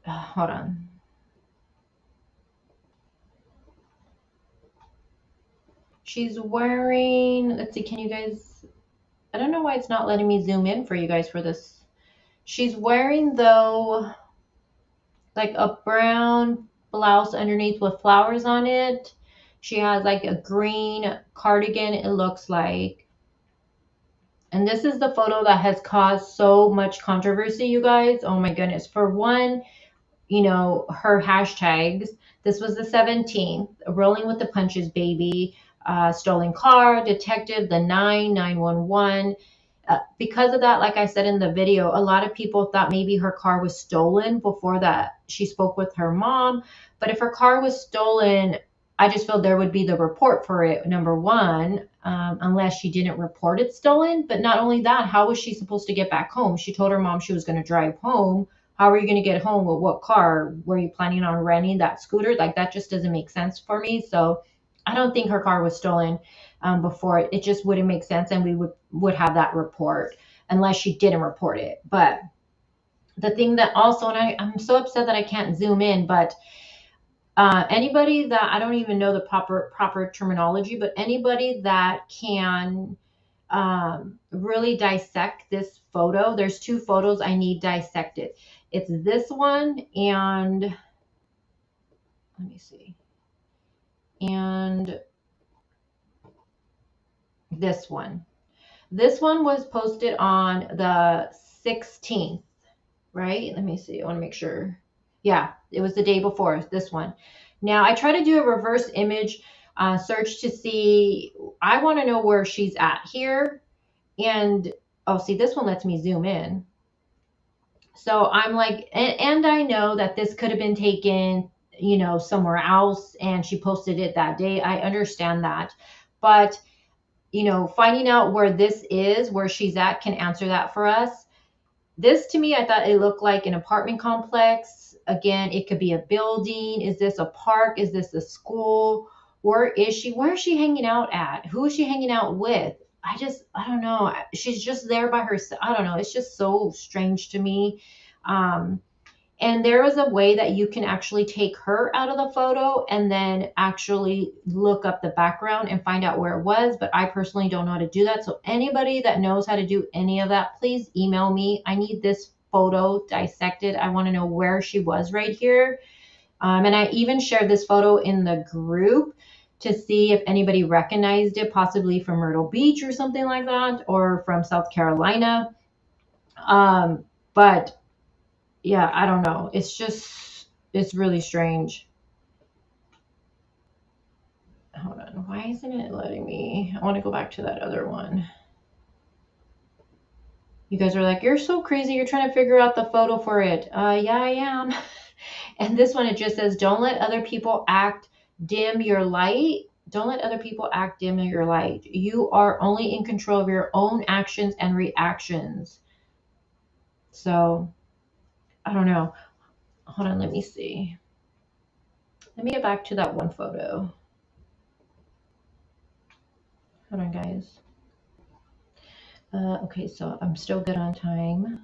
hold on. She's wearing, let's see, can you guys, I don't know why it's not letting me zoom in for you guys for this. She's wearing, though, like a brown blouse underneath with flowers on it. She has like a green cardigan, it looks like. And this is the photo that has caused so much controversy, you guys. Oh my goodness. For one, you know, her hashtags. This was the 17th, rolling with the punches, baby, stolen car, detective, the 911. Because of that, like I said in the video, a lot of people thought maybe her car was stolen before that she spoke with her mom. But if her car was stolen, I just feel there would be the report for it, number one, unless she didn't report it stolen. But not only that, how was she supposed to get back home? She told her mom she was going to drive home. How are you going to get home with what car? Were you planning on renting that scooter? Like, that just doesn't make sense for me. So I don't think her car was stolen before. It just wouldn't make sense, and we would have that report unless she didn't report it. But the thing that also, and I'm so upset that I can't zoom in, but anybody that, I don't even know the proper terminology, but anybody that can really dissect this photo. There's two photos I need dissected. It's this one and let me see. And this one. This one was posted on the 16th, right? Let me see. I want to make sure. Yeah, it was the day before this one. Now, I try to do a reverse image search to see, I want to know where she's at here. And, oh, see, this one lets me zoom in. So I'm like, and I know that this could have been taken, you know, somewhere else and she posted it that day. I understand that. But, you know, finding out where this is, where she's at, can answer that for us. This, to me, I thought it looked like an apartment complex. Again, it could be a building. Is this a park? Is this a school? Where is she? Where is she hanging out at? Who is she hanging out with? I don't know. She's just there by herself. I don't know. It's just so strange to me. Um, and there is a way that you can actually take her out of the photo and then actually look up the background and find out where it was. But I personally don't know how to do that. So anybody that knows how to do any of that, please email me. I need this photo dissected. I want to know where she was right here. And I even shared this photo in the group to see if anybody recognized it, possibly from Myrtle Beach or something like that, or from South Carolina. But yeah, I don't know. It's really strange. Hold on. Why isn't it letting me? I want to go back to that other one. You guys are like, you're so crazy. You're trying to figure out the photo for it. Yeah, I am. And this one, it just says, don't let other people dim your light. Don't let other people dim your light. You are only in control of your own actions and reactions. So, I don't know. Hold on, let me see. Let me get back to that one photo. Hold on, guys. Okay, so I'm still good on time.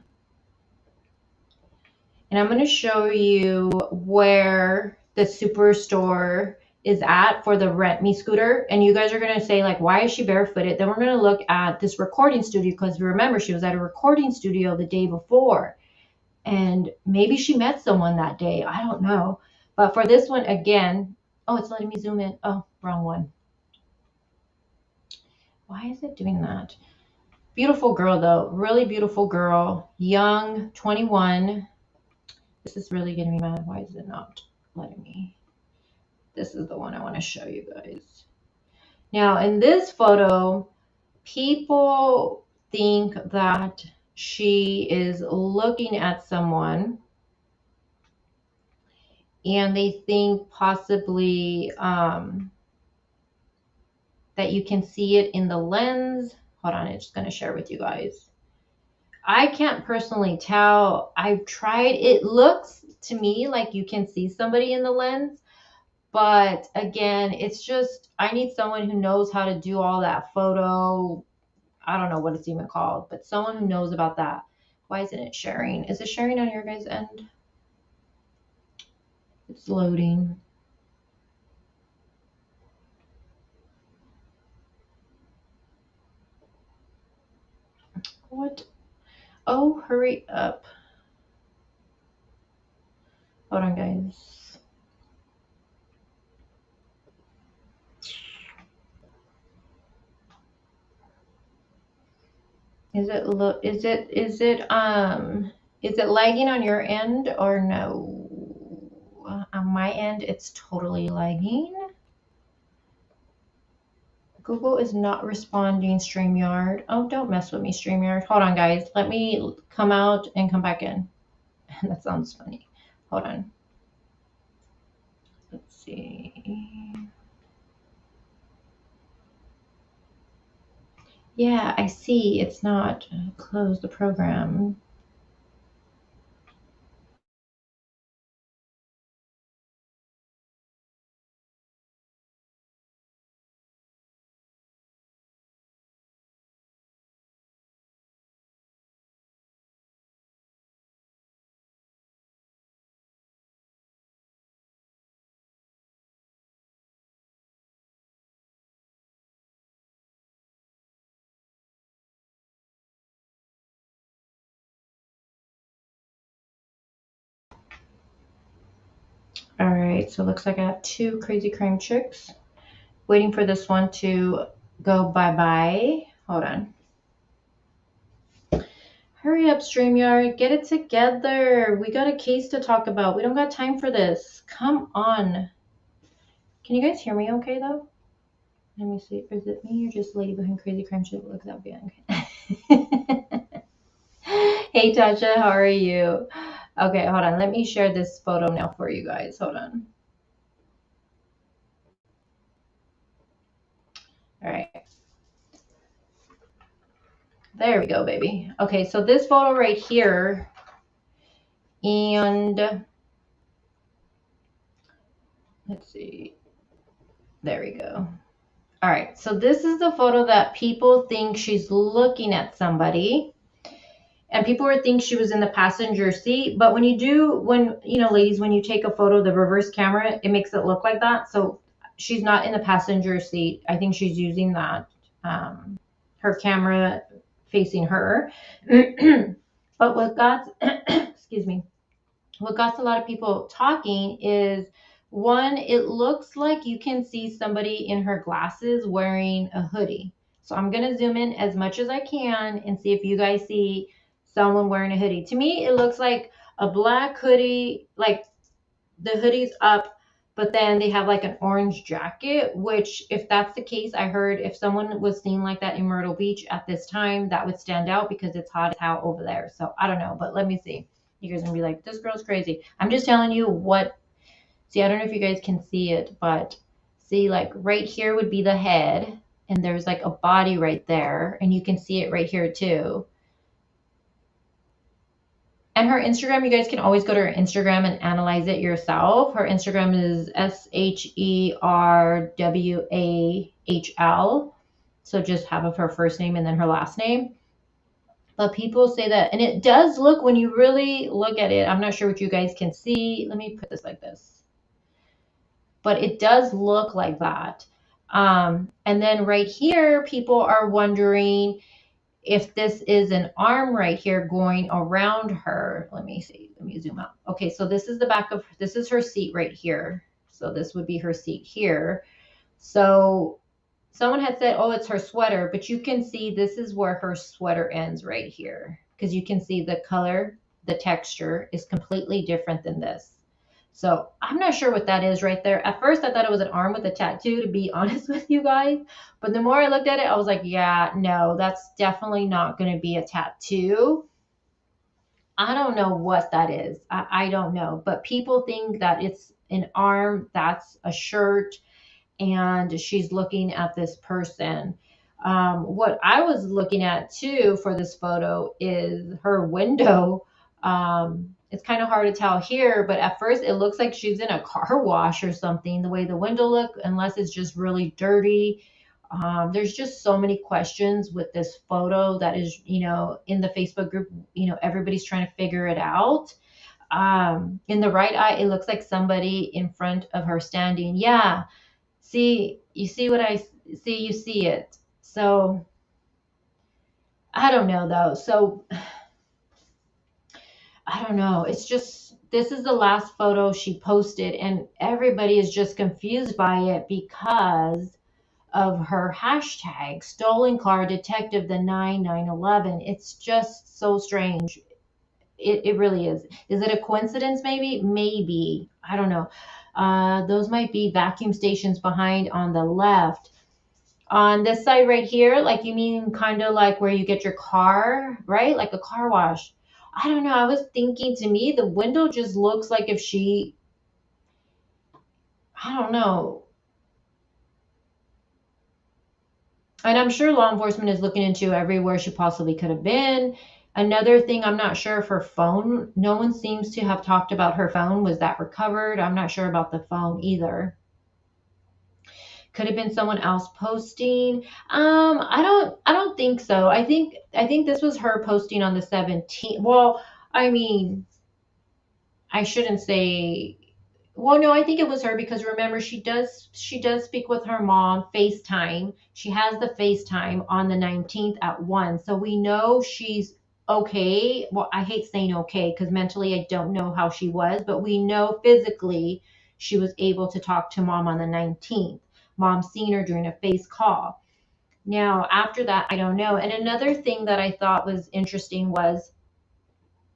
And I'm going to show you where the Superstore is at for the Rent Me scooter. And you guys are going to say, like, why is she barefooted? Then we're going to look at this recording studio, because remember, she was at a recording studio the day before. And maybe she met someone that day. I don't know. But for this one, again, oh, it's letting me zoom in. Oh, wrong one. Why is it doing that? Beautiful girl, though. Really beautiful girl. Young, 21. This is really getting me mad. Why is it not letting me? This is the one I want to show you guys. Now, in this photo, people think that she is looking at someone, and they think possibly that you can see it in the lens. Hold on, I'm just going to share with you guys. I can't personally tell. I've tried. It looks to me like you can see somebody in the lens. But again, it's just, I need someone who knows how to do all that photo. I don't know what it's even called, but someone who knows about that. Why isn't it sharing? Is it sharing on your guys' end? It's loading. What? Oh, hurry up. Hold on, guys. Is it lagging on your end or no? On my end, it's totally lagging. Google is not responding, StreamYard. Oh, don't mess with me, StreamYard. Hold on, guys. Let me come out and come back in. That sounds funny. Hold on. Let's see. Yeah, I see. It's not. Close the program. All right, so it looks like I have 2 crazy crime chicks. Waiting for this one to go bye-bye. Hold on. Hurry up, StreamYard. Get it together. We got a case to talk about. We don't got time for this. Come on. Can you guys hear me okay, though? Let me see. Is it me or just lady behind crazy crime shit? Look, that would be okay. Hey, Tasha. How are you? Okay, hold on. Let me share this photo now for you guys. Hold on. All right. There we go, baby. Okay, so this photo right here, and let's see. There we go. All right, so this is the photo that people think she's looking at somebody, and people would think she was in the passenger seat. But when ladies, when you take a photo, the reverse camera, it makes it look like that. So she's not in the passenger seat. I think she's using that, her camera facing her. But what got, excuse me, what got a lot of people talking is, one, it looks like you can see somebody in her glasses wearing a hoodie. So I'm going to zoom in as much as I can and see if you guys see someone wearing a hoodie. To me, it looks like a black hoodie, like the hoodie's up, but then they have like an orange jacket, which if that's the case, I heard if someone was seen like that in Myrtle Beach at this time, that would stand out because it's hot as hell over there. So I don't know, but let me see. You guys are gonna be like, this girl's crazy. I'm just telling you what, see, I don't know if you guys can see it, but see, like right here would be the head, and there's like a body right there, and you can see it right here too. And her Instagram, you guys can always go to her Instagram and analyze it yourself. Her Instagram is SHERWAHL. So just half of her first name and then her last name. But people say that, and it does look, when you really look at it, I'm not sure what you guys can see. Let me put this like this. But it does look like that. And then right here, people are wondering if this is an arm right here going around her. Let me see. Let me zoom out. Okay, so this is the back of, this is her seat right here. So this would be her seat here. So someone had said, oh, it's her sweater, but you can see this is where her sweater ends right here, because you can see the color, the texture is completely different than this. So I'm not sure what that is right there. At first, I thought it was an arm with a tattoo, to be honest with you guys. But the more I looked at it, I was like, yeah, no, that's definitely not going to be a tattoo. I don't know what that is. I don't know. But people think that it's an arm, that's a shirt, and she's looking at this person. What I was looking at too for this photo is her window. It's kind of hard to tell here, but at first it looks like she's in a car wash or something, the way the window look, unless it's just really dirty. There's just so many questions with this photo that is, in the Facebook group, everybody's trying to figure it out. In the right eye, it looks like somebody in front of her standing. Yeah. See, you see what I see, you see it. So I don't know though. So I don't know. It's just, this is the last photo she posted, and everybody is just confused by it because of her hashtag, stolen car, detective, the 9911. It's just so strange. It really is. Is it a coincidence? Maybe. I don't know. Those might be vacuum stations behind on the left. On this side right here, like you mean kind of like where you get your car, right? Like a car wash. I don't know. I was thinking, to me, the window just looks like if she, I don't know. And I'm sure law enforcement is looking into everywhere she possibly could have been. Another thing, I'm not sure if her phone, no one seems to have talked about her phone. Was that recovered? I'm not sure about the phone either. Could have been someone else posting. I don't think so. I think this was her posting on the 17th. Well, I mean, I shouldn't say. Well, no, I think it was her, because remember, she does speak with her mom FaceTime. She has the FaceTime on the 19th at 1. So we know she's okay. Well, I hate saying okay because mentally I don't know how she was, but we know physically she was able to talk to mom on the 19th. Mom seen her during a face call. Now, after that, I don't know. And another thing that I thought was interesting was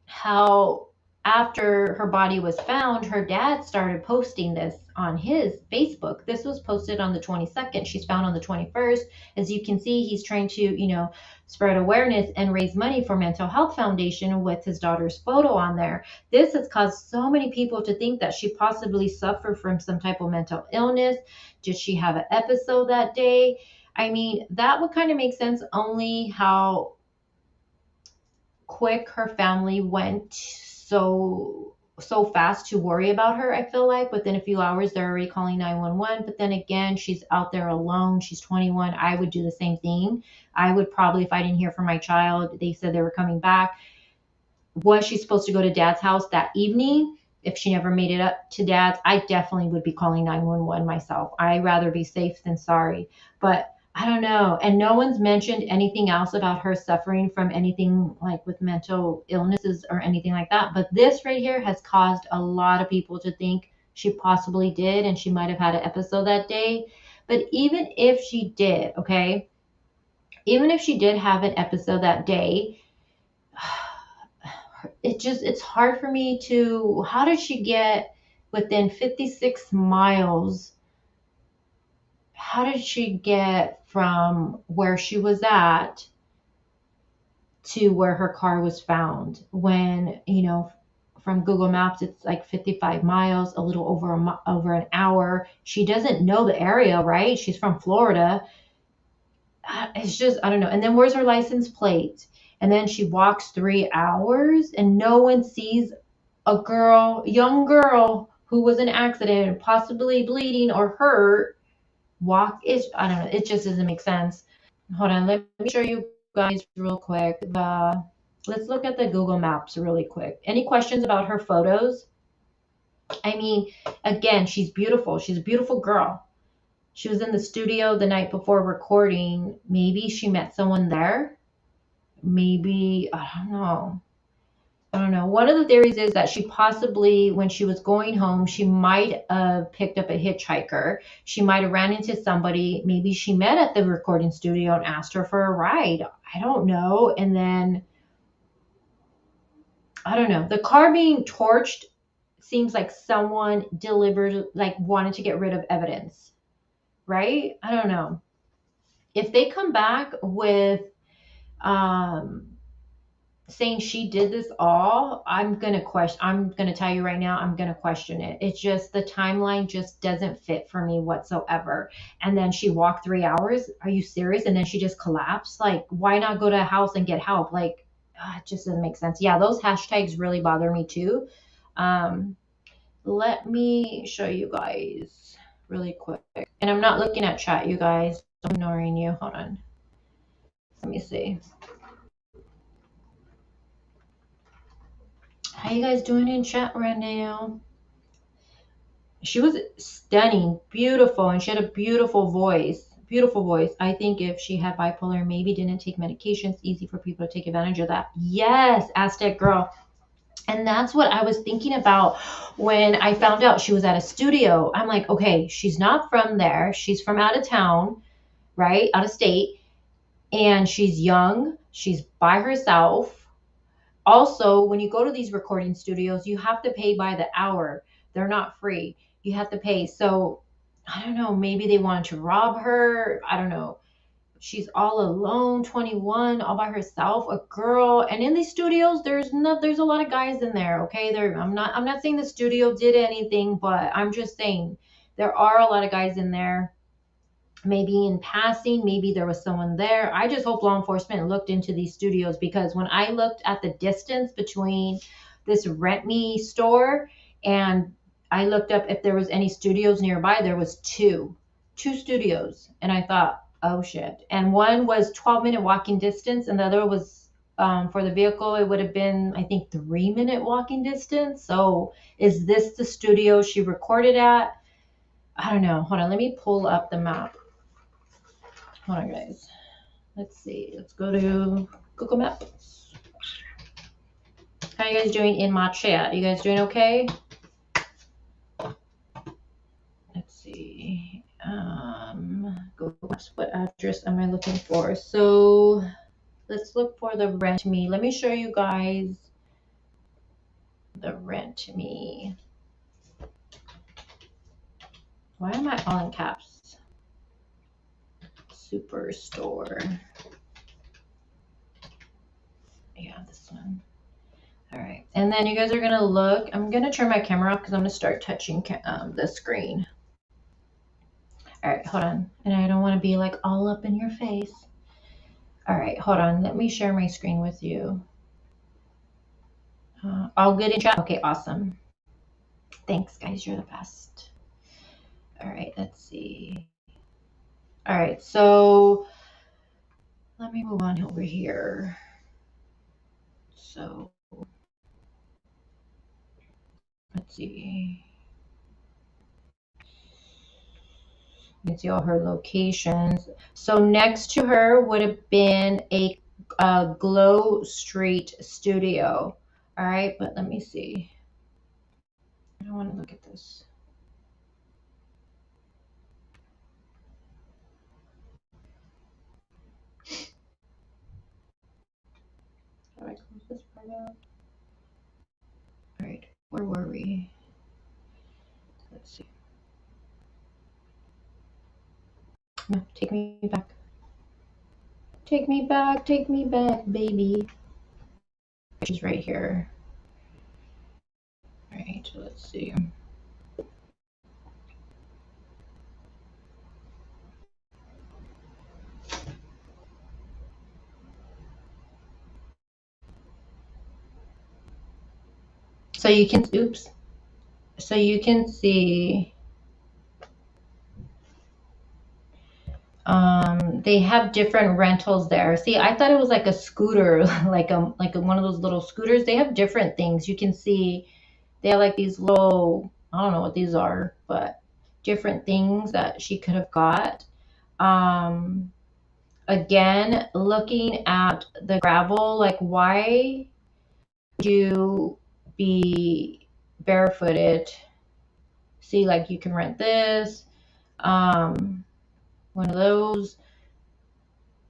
how, after her body was found, her dad started posting this on his Facebook. This was posted on the 22nd. She's found on the 21st. As you can see, he's trying to, spread awareness and raise money for Mental Health Foundation with his daughter's photo on there. This has caused so many people to think that she possibly suffered from some type of mental illness. Did she have an episode that day? I mean, that would kind of make sense, only how quick her family went so fast to worry about her. I feel like within a few hours they're already calling 911. But then again, she's out there alone. She's 21. I would do the same thing. I would probably, if I didn't hear from my child, they said they were coming back, was she supposed to go to dad's house that evening? If she never made it up to dad's, I definitely would be calling 911 myself. I'd rather be safe than sorry. But I don't know. And no one's mentioned anything else about her suffering from anything like with mental illnesses or anything like that. But this right here has caused a lot of people to think she possibly did, and she might have had an episode that day. But even if she did, okay, even if she did have an episode that day, it's hard for me to, how did she get within 56 miles? How did she get from where she was at to where her car was found, when, from Google Maps it's like 55 miles, a little over an hour. She doesn't know the area, right? She's from Florida. It's just, I don't know. And then where's her license plate? And then she walks 3 hours and no one sees a young girl who was in an accident, possibly bleeding or hurt, I don't know. It just doesn't make sense. Hold on. Let me show you guys real quick. Let's look at the Google Maps really quick. Any questions about her photos? I mean, again, she's beautiful. She's a beautiful girl. She was in the studio the night before recording. Maybe she met someone there. Maybe, I don't know. One of the theories is that she possibly, when she was going home, she might have picked up a hitchhiker. She might have ran into somebody. Maybe she met at the recording studio and asked her for a ride. I don't know. And then, I don't know. The car being torched seems like someone deliberately, like, wanted to get rid of evidence, right? I don't know. If they come back with, saying she did this all, I'm going to tell you right now, I'm going to question it. It's just, the timeline just doesn't fit for me whatsoever. And then she walked 3 hours. Are you serious? And then she just collapsed. Like, why not go to a house and get help? Like, it just doesn't make sense. Yeah, those hashtags really bother me too. Let me show you guys really quick. And I'm not looking at chat, you guys. I'm ignoring you. Hold on. Let me see. How you guys doing in chat right now? She was stunning, beautiful, and she had a beautiful voice. Beautiful voice. I think if she had bipolar, maybe didn't take medications, easy for people to take advantage of that. Yes, Aztec girl. And that's what I was thinking about when I found out she was at a studio. I'm like, okay, she's not from there. She's from out of town. right? Out of state. And she's young. She's by herself. Also, when you go to these recording studios, you have to pay by the hour. They're not free. You have to pay. So I don't know. Maybe they wanted to rob her. I don't know. She's all alone, 21, all by herself, a girl. And in these studios, there's a lot of guys in there. Okay, I'm not saying the studio did anything, but I'm just saying there are a lot of guys in there. Maybe in passing, maybe there was someone there. I just hope law enforcement looked into these studios, because when I looked at the distance between this Rent Me store and I looked up if there was any studios nearby, there was two studios. And I thought, oh shit. And one was 12-minute walking distance, and the other was for the vehicle, it would have been, I think, 3-minute walking distance. So is this the studio she recorded at? I don't know. Hold on, let me pull up the map. Hold on, guys. Let's see. Let's go to Google Maps. How you guys doing in my chat? You guys doing okay? Let's see. Google Maps. What address am I looking for? So let's look for the Rent Me. Let me show you guys the Rent Me. Why am I all in caps? Superstore. Yeah, this one. All right, and then you guys are gonna look. I'm gonna turn my camera off because I'm gonna start touching the screen. All right, hold on. And I don't want to be like all up in your face. All right, hold on. Let me share my screen with you. All good in chat? Okay, awesome. Thanks, guys. You're the best. All right, let's see. All right, so let me move on over here. So let's see. You can see all her locations. So next to her would have been a Glow Street studio. All right, but let me see. I don't want to look at this. How do I close this part out? All right, where were we? Let's see. No, take me back. Take me back, baby. She's right here. All right, let's see. So you can, oops. So you can see, they have different rentals there. See, I thought it was like a scooter, like one of those little scooters. They have different things. You can see they have like these little, I don't know what these are, but different things that she could have got. Again, looking at the gravel, like why would you be barefooted? See, like you can rent this, one of those.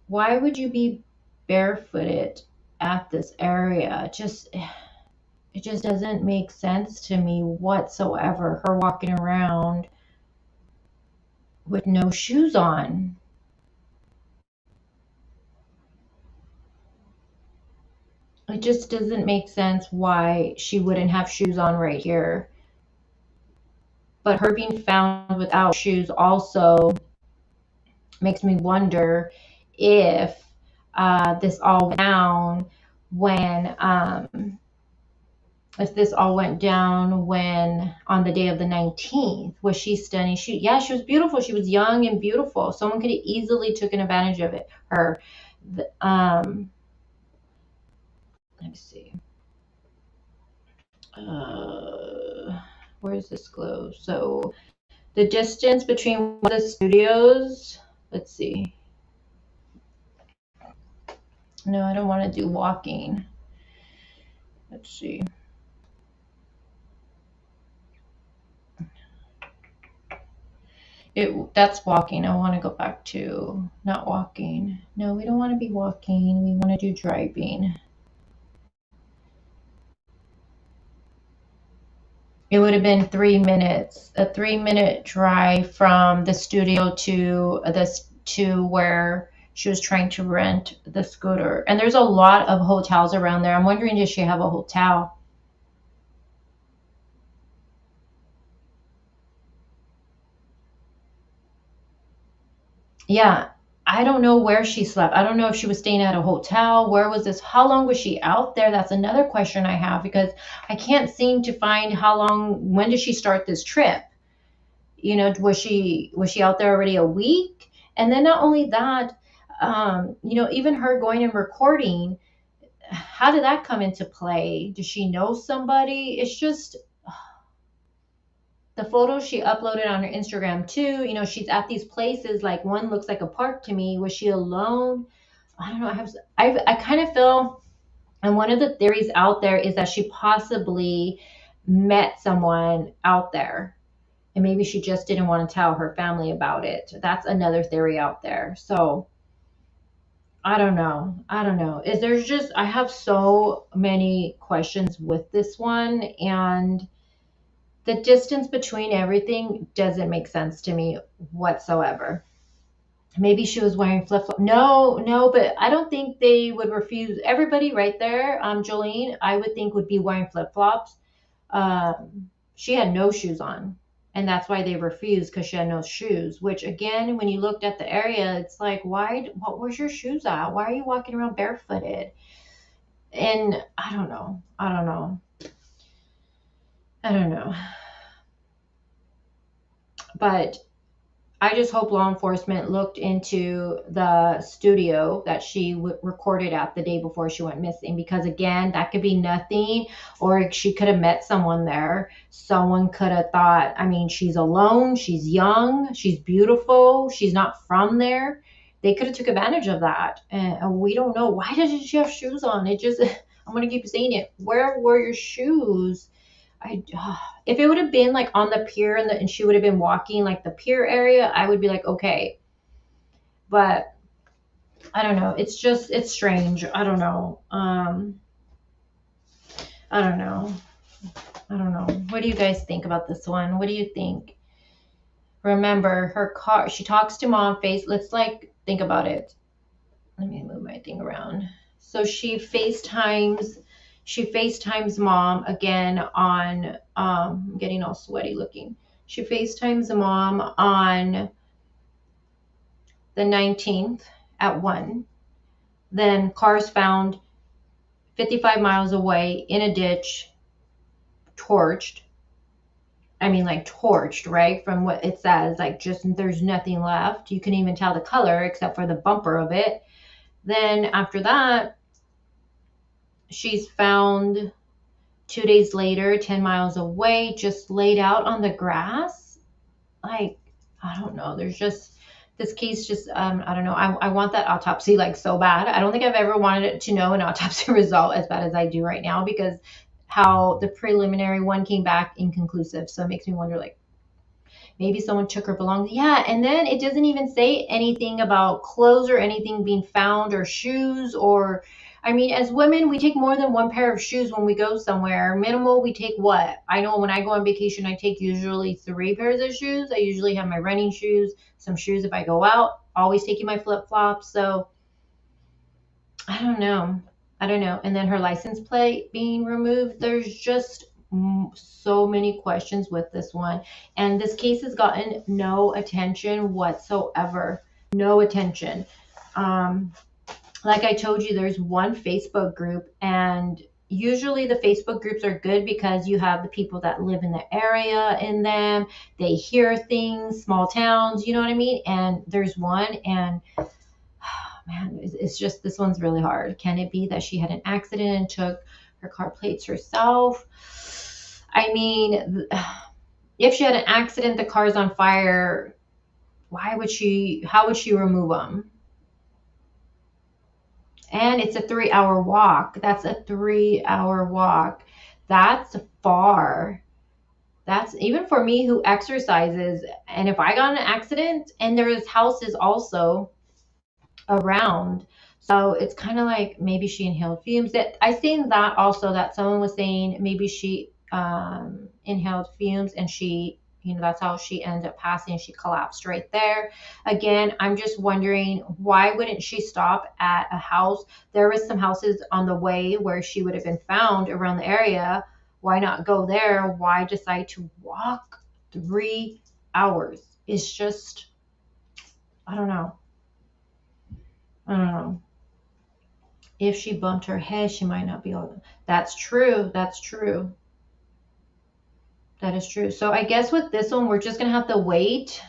Why would you be barefooted at this area? It just doesn't make sense to me whatsoever. Her walking around with no shoes on. It just doesn't make sense why she wouldn't have shoes on right here. But her being found without shoes also makes me wonder if this all went down when on the day of the 19th. Was she stunning? Yeah, she was beautiful. She was young and beautiful. Someone could have easily taken advantage of her. Let me see. Where's this glow? So the distance between the studios, let's see. No, I don't want to do walking. Let's see. That's walking. I want to go back to not walking. No, we don't want to be walking. We want to do driving. It would have been 3 minutes, a 3 minute drive from the studio to this to where she was trying to rent the scooter. And there's a lot of hotels around there. I'm wondering, does she have a hotel? Yeah, I don't know where she slept. I don't know if she was staying at a hotel. Where was this? How long was she out there? That's another question I have because I can't seem to find how long. When did she start this trip? Was she out there already a week? And then not only that, even her going and recording. How did that come into play? Does she know somebody? It's just the photos she uploaded on her Instagram too. She's at these places. Like one looks like a park to me. Was she alone? I don't know. I kind of feel, and one of the theories out there is that she possibly met someone out there, and maybe she just didn't want to tell her family about it. That's another theory out there. So I don't know. I don't know. Is there's just I have so many questions with this one, and the distance between everything doesn't make sense to me whatsoever. Maybe she was wearing flip flops. No, no, but I don't think they would refuse. Everybody right there, Jolene, I would think would be wearing flip flops. She had no shoes on, and that's why they refused because she had no shoes. Which again, when you looked at the area, it's like, why? What was your shoes at? Why are you walking around barefooted? And I don't know. I don't know. I don't know. But I just hope law enforcement looked into the studio that she recorded at the day before she went missing, because again, that could be nothing, or she could have met someone there. Someone could have thought, I mean, she's alone, she's young, she's beautiful, she's not from there. They could have took advantage of that, and we don't know. Why doesn't she have shoes on? It just, I'm gonna keep saying it. Where were your shoes? I if it would have been like on the pier and she would have been walking like the pier area, I would be like, okay. But I don't know. It's strange. I don't know. I don't know. I don't know. What do you guys think about this one? What do you think? Remember, her car. She talks to mom face. Let's like think about it. Let me move my thing around. So she FaceTimes mom again on I'm getting all sweaty looking. She FaceTimes mom on the 19th at 1. Then cars found 55 miles away in a ditch, torched. I mean, like torched, right? From what it says, like just there's nothing left. You can even tell the color except for the bumper of it. Then after that, she's found 2 days later, 10 miles away, just laid out on the grass. Like, I don't know. There's just this case just I don't know. I want that autopsy like so bad. I don't think I've ever wanted to know an autopsy result as bad as I do right now, because how the preliminary one came back inconclusive. So it makes me wonder, like, maybe someone took her belongings. Yeah, and then it doesn't even say anything about clothes or anything being found, or shoes, or I mean, as women, we take more than one pair of shoes when we go somewhere. Minimal, we take what? I know when I go on vacation, I take usually 3 pairs of shoes. I usually have my running shoes, some shoes if I go out, always taking my flip flops. So I don't know. I don't know. And then her license plate being removed. There's just so many questions with this one. And this case has gotten no attention whatsoever. No attention. Like I told you, there's one Facebook group, and usually the Facebook groups are good because you have the people that live in the area in them. They hear things, small towns, you know what I mean? And there's one, and man, it's just, this one's really hard. Can it be that she had an accident and took her car plates herself? I mean, if she had an accident, the car's on fire, how would she remove them? And it's a 3-hour walk. That's a 3-hour walk. That's far. That's even for me who exercises. And if I got in an accident, and there's houses also around. So it's kind of like maybe she inhaled fumes. That I seen that also, that someone was saying maybe she inhaled fumes, and she, that's how she ended up passing. She collapsed right there. Again, I'm just wondering, why wouldn't she stop at a house? There was some houses on the way where she would have been found around the area. Why not go there? Why decide to walk 3 hours? It's just, I don't know. I don't know. If she bumped her head, she might not be able to. That's true. That's true. That is true. So I guess with this one, we're just going to have to wait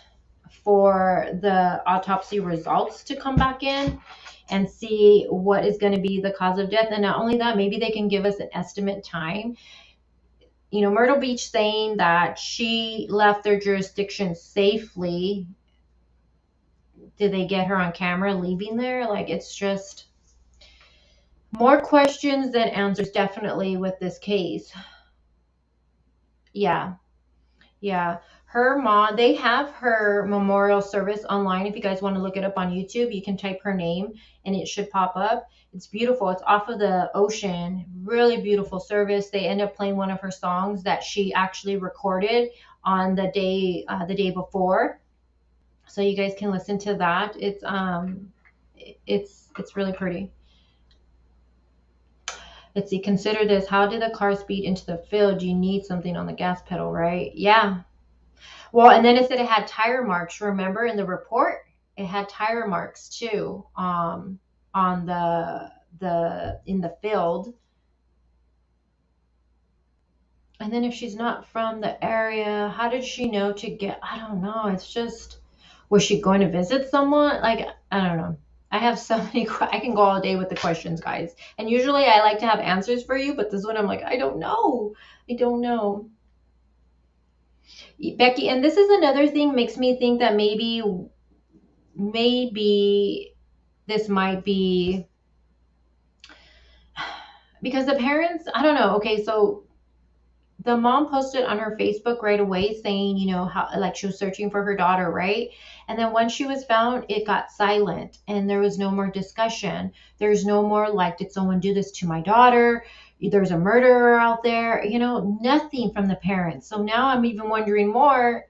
for the autopsy results to come back in and see what is going to be the cause of death. And not only that, maybe they can give us an estimate time. Myrtle Beach saying that she left their jurisdiction safely. Did they get her on camera leaving there? Like, it's just more questions than answers, definitely, with this case. Yeah. Yeah. Her mom, they have her memorial service online. If you guys want to look it up on YouTube, you can type her name and it should pop up. It's beautiful. It's off of the ocean. Really beautiful service. They end up playing one of her songs that she actually recorded on the day before. So you guys can listen to that. It's really pretty. Let's see, consider this. How did the car speed into the field? You need something on the gas pedal, right? Yeah. Well, and then it said it had tire marks. Remember in the report, it had tire marks too, on the in the field. And then if she's not from the area, how did she know to get? I don't know. It's just, was she going to visit someone? Like, I don't know. I have so many. I can go all day with the questions, guys. And usually I like to have answers for you, but this one I'm like, I don't know. I don't know. Becky, and this is another thing makes me think that maybe this might be because the parents, I don't know. Okay, so the mom posted on her Facebook right away saying, how like she was searching for her daughter, right? And then when she was found, it got silent and there was no more discussion. There's no more like, did someone do this to my daughter? There's a murderer out there, nothing from the parents. So now I'm even wondering more,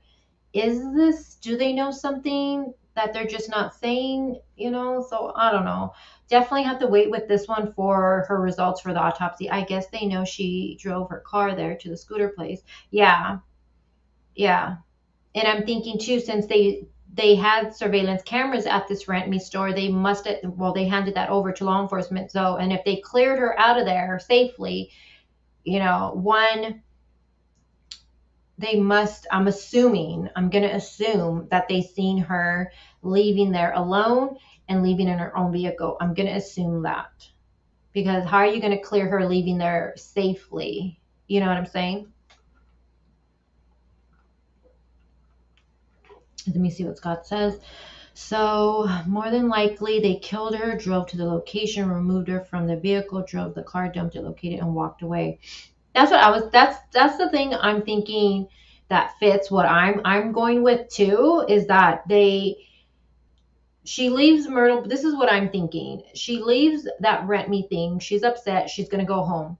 do they know something that they're just not saying, So I don't know. Definitely have to wait with this one for her results for the autopsy. I guess they know she drove her car there to the scooter place. Yeah. Yeah. And I'm thinking too, since they had surveillance cameras at this rent me store, they must have, well, they handed that over to law enforcement. So, and if they cleared her out of there safely, one, they must, I'm going to assume that they seen her leaving there alone and leaving in her own vehicle. I'm going to assume that, because how are you going to clear her leaving there safely? You know what I'm saying? Let me see what Scott says. So more than likely they killed her, drove to the location, removed her from the vehicle, drove the car, dumped it, located, and walked away. That's the thing I'm thinking that fits what I'm going with too, is that she leaves Myrtle. This is what I'm thinking. She leaves that rent me thing. She's upset. She's going to go home.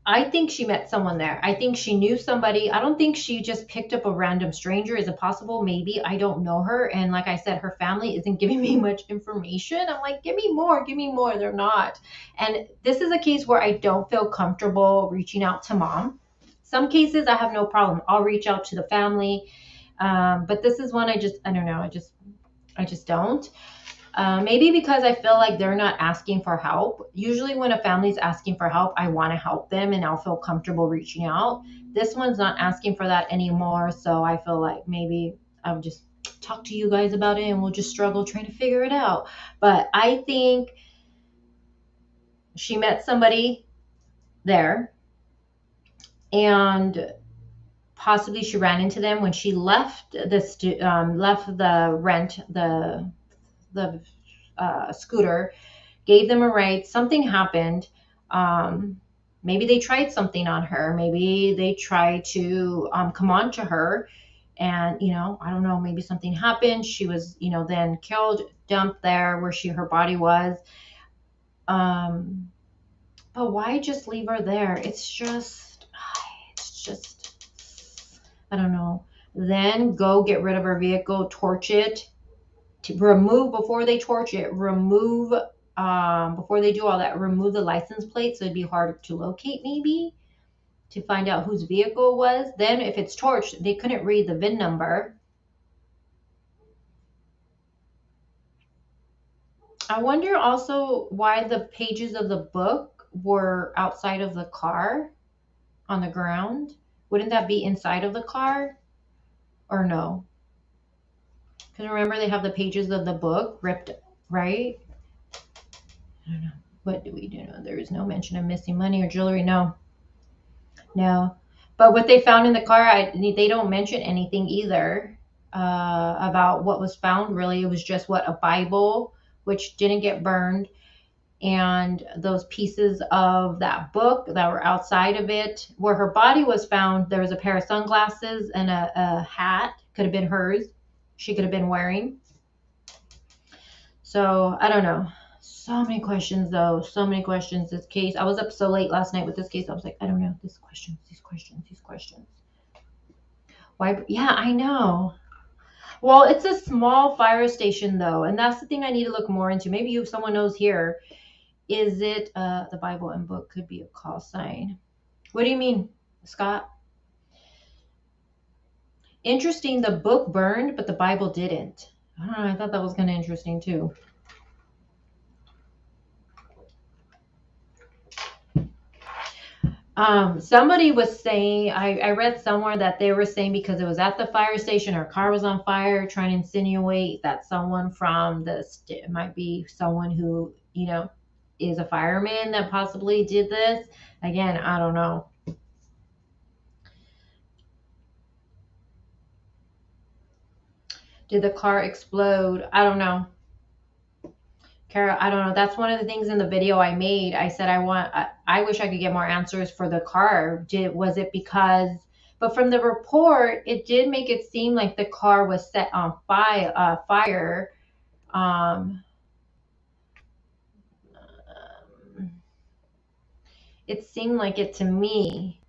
I think she met someone there. I think she knew somebody. I don't think she just picked up a random stranger. Is it possible? Maybe. I don't know her. And like I said, her family isn't giving me much information. I'm like, give me more, give me more. They're not. And this is a case where I don't feel comfortable reaching out to mom. Some cases I have no problem. I'll reach out to the family. But this is one I don't know. I just don't. Maybe because I feel like they're not asking for help. Usually when a family's asking for help, I want to help them and I'll feel comfortable reaching out. This one's not asking for that anymore. So I feel like maybe I'll just talk to you guys about it and we'll just struggle trying to figure it out. But I think she met somebody there and possibly she ran into them when she left the rent, the scooter, gave them a ride. Something happened. maybe they tried something on her. Maybe they tried to come on to her. And, I don't know, maybe something happened. She was, then killed, dumped there where her body was. But why just leave her there? It's just, I don't know. Then go get rid of her vehicle, torch it, to remove, before they torch it, remove, before they do all that, remove the license plate so it'd be harder to locate, maybe, to find out whose vehicle it was. Then if it's torched, they couldn't read the VIN number. I wonder also why the pages of the book were outside of the car on the ground. Wouldn't that be inside of the car? Or no? Because remember, they have the pages of the book ripped, right? I don't know. What do we do? No, there is no mention of missing money or jewelry. No. But what they found in the car, they don't mention anything either about what was found. Really, it was just a Bible, which didn't get burned, and those pieces of that book that were outside of it. Where her body was found, there was a pair of sunglasses and a hat. Could have been hers. She could have been wearing. So I don't know. So many questions, though. So many questions. This case. I was up so late last night with this case. I was like, I don't know. These questions. Why? Yeah, I know. Well, it's a small fire station, though, and that's the thing I need to look more into. Maybe if someone knows here, is it the Bible and book could be a call sign? What do you mean, Scott? Interesting. The book burned, but the Bible didn't. I don't know. I thought that was kind of interesting too. Somebody was saying, I read somewhere that they were saying because it was at the fire station, her car was on fire, trying to insinuate that someone from it might be someone who, is a fireman that possibly did this. Again, I don't know. Did the car explode? I don't know. Kara, I don't know. That's one of the things in the video I made. I said I wish I could get more answers for the car. Was it because? But from the report, it did make it seem like the car was set on fire. It seemed like it to me,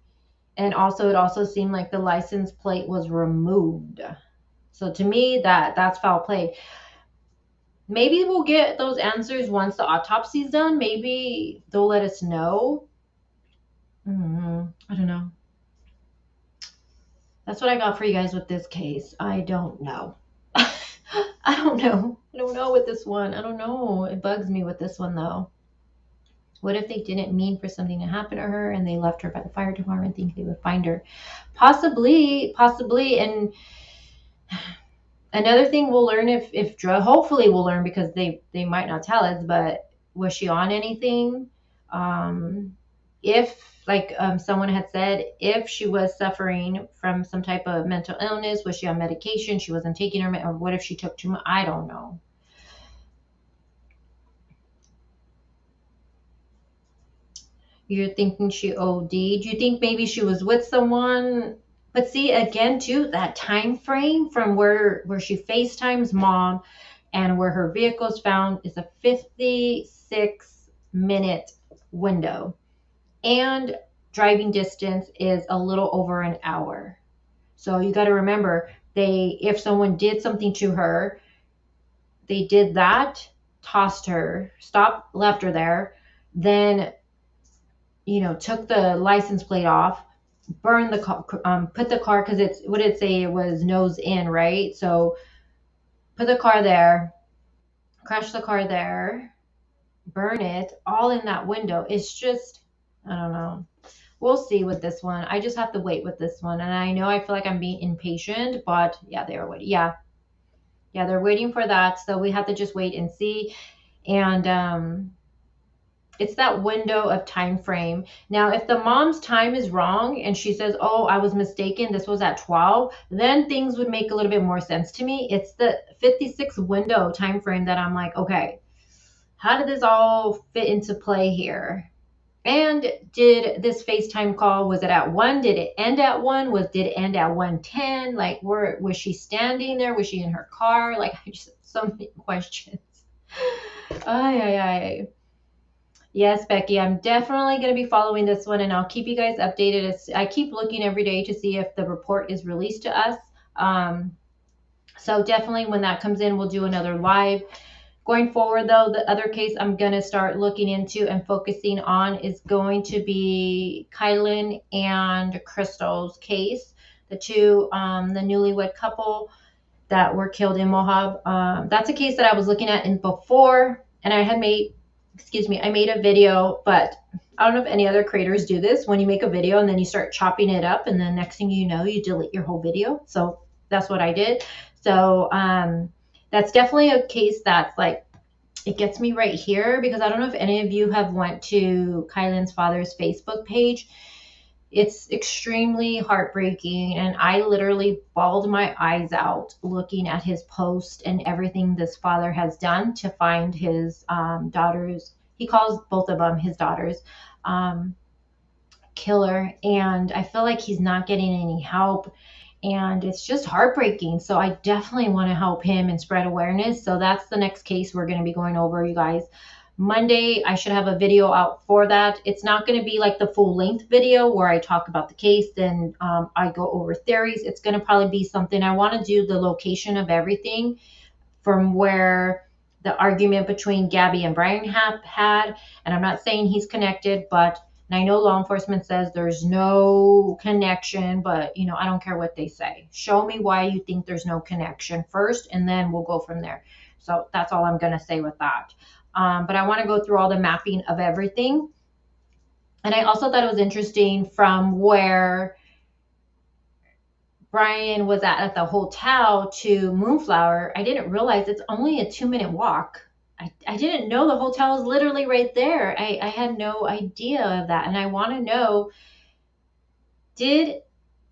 and it also seemed like the license plate was removed. So to me, that's foul play. Maybe we'll get those answers once the autopsy's done. Maybe they'll let us know. I don't know. That's what I got for you guys with this case. I don't know. I don't know. I don't know with this one. I don't know. It bugs me with this one, though. What if they didn't mean for something to happen to her and they left her by the fire department thinking they would find her? Possibly. And another thing we'll learn hopefully we'll learn, because they might not tell us, but was she on anything? If, like someone had said, if she was suffering from some type of mental illness, was she on medication? She wasn't taking her, or what if she took too much? I don't know. You're thinking she OD'd. You think maybe she was with someone? But see, again, too, that time frame from where she FaceTimes mom and where her vehicle's found is a 56-minute window. And driving distance is a little over an hour. So you got to remember, if someone did something to her, they did that, tossed her, stopped, left her there, then, took the license plate off, burned the car, put the car, because what did it say? It was nose in, right? So put the car there, crash the car there, burn it, all in that window. It's just, I don't know. We'll see with this one. I just have to wait with this one. And I know I feel like I'm being impatient, but yeah, they're waiting. Yeah, they're waiting for that. So we have to just wait and see. And it's that window of time frame. Now, if the mom's time is wrong and she says, oh, I was mistaken, this was at 12, then things would make a little bit more sense to me. It's the 56 window time frame that I'm like, okay, how did this all fit into play here? And did this FaceTime call, was it at 1? Did it end at 1? Did it end at 1:10? Like, was she standing there? Was she in her car? Like, I just have so many questions. Ay. Yes, Becky, I'm definitely going to be following this one, and I'll keep you guys updated. I keep looking every day to see if the report is released to us. So definitely when that comes in, we'll do another live. Going forward, though, the other case I'm going to start looking into and focusing on is going to be Kailyn and Crystal's case. The two, the newlywed couple that were killed in Moab. That's a case that I was looking at before, and I made a video, but I don't know if any other creators do this, when you make a video and then you start chopping it up, and then next thing you know, you delete your whole video. So that's what I did. So that's definitely a case that's like, it gets me right here, because I don't know if any of you have went to Kailyn's father's Facebook page. It's extremely heartbreaking, and I literally bawled my eyes out looking at his post and everything this father has done to find his daughters. He calls both of them his daughters, killer, and I feel like he's not getting any help, and it's just heartbreaking. So I definitely want to help him and spread awareness. So that's the next case we're going to be going over, you guys. Monday, I should have a video out for that. It's not going to be like the full length video where I talk about the case and I go over theories. It's going to probably be something, I want to do the location of everything from where the argument between Gabby and Brian had. And I'm not saying he's connected, but, and I know law enforcement says there's no connection, but you know, I don't care what they say. Show me why you think there's no connection first, and then we'll go from there. So that's all I'm going to say with that. But I want to go through all the mapping of everything. And I also thought it was interesting from where Brian was at the hotel to Moonflower. I didn't realize it's only a 2-minute walk. I didn't know the hotel is literally right there. I had no idea of that. And I want to know, did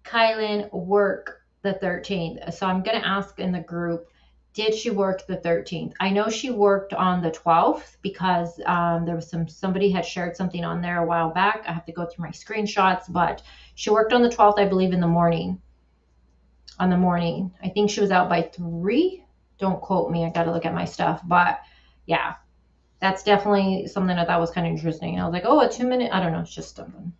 Kailyn work the 13th? So I'm going to ask in the group, did she work the 13th? I know she worked on the 12th because there was somebody had shared something on there a while back. I have to go through my screenshots, but she worked on the 12th, I believe, in the morning. On the morning, I think she was out by 3. Don't quote me. I got to look at my stuff, but yeah, that's definitely something I thought was kind of interesting. I was like, oh, a 2-minute. I don't know. It's just something.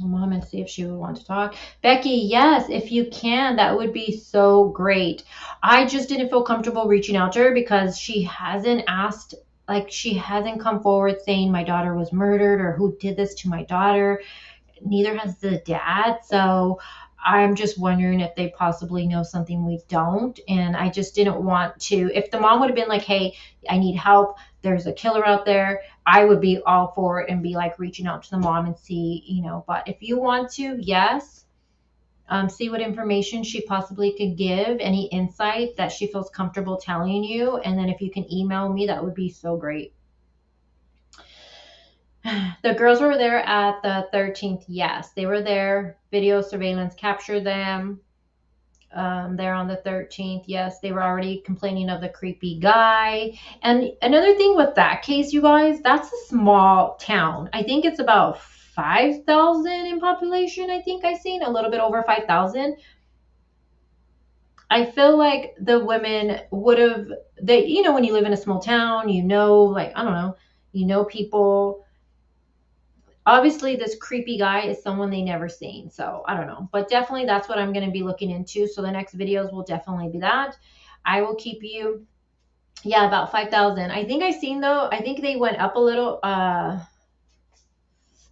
Mom, and see if she would want to talk. Becky, yes, if you can, that would be so great. I just didn't feel comfortable reaching out to her because she hasn't asked, like, she hasn't come forward saying my daughter was murdered or who did this to my daughter. Neither has the dad. So I'm just wondering if they possibly know something we don't. And I just didn't want to, if the mom would have been like, hey, I need help, there's a killer out there, I would be all for it and be like reaching out to the mom and see, you know, but if you want to, yes, see what information she possibly could give, any insight that she feels comfortable telling you. And then if you can email me, that would be so great. The girls were there at the 13th. Yes, they were there. Video surveillance captured them. There on the 13th. Yes, they were already complaining of the creepy guy. And another thing with that case, you guys, that's a small town. I think it's about 5,000 in population. I think I seen a little bit over 5,000. I feel like the women would have, you know, when you live in a small town, you know, like, I don't know, you know, people. Obviously, this creepy guy is someone they never seen. So I don't know. But definitely that's what I'm going to be looking into. So the next videos will definitely be that. I will keep you. Yeah, about 5,000. I think I seen, though, I think they went up a little. And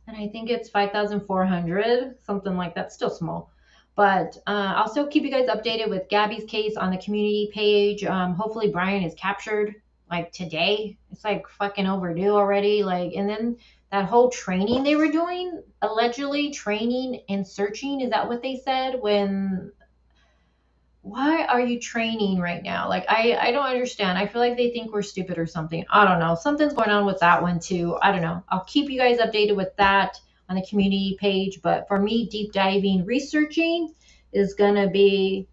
I think it's 5,400. Something like that. Still small. But I'll still keep you guys updated with Gabby's case on the community page. Hopefully Brian is captured like today. It's like fucking overdue already. Like, and then that whole training they were doing, allegedly training and searching. Is that what they said? Why are you training right now? Like, I don't understand. I feel like they think we're stupid or something. I don't know. Something's going on with that one too. I don't know. I'll keep you guys updated with that on the community page. But for me, deep diving, researching is going to be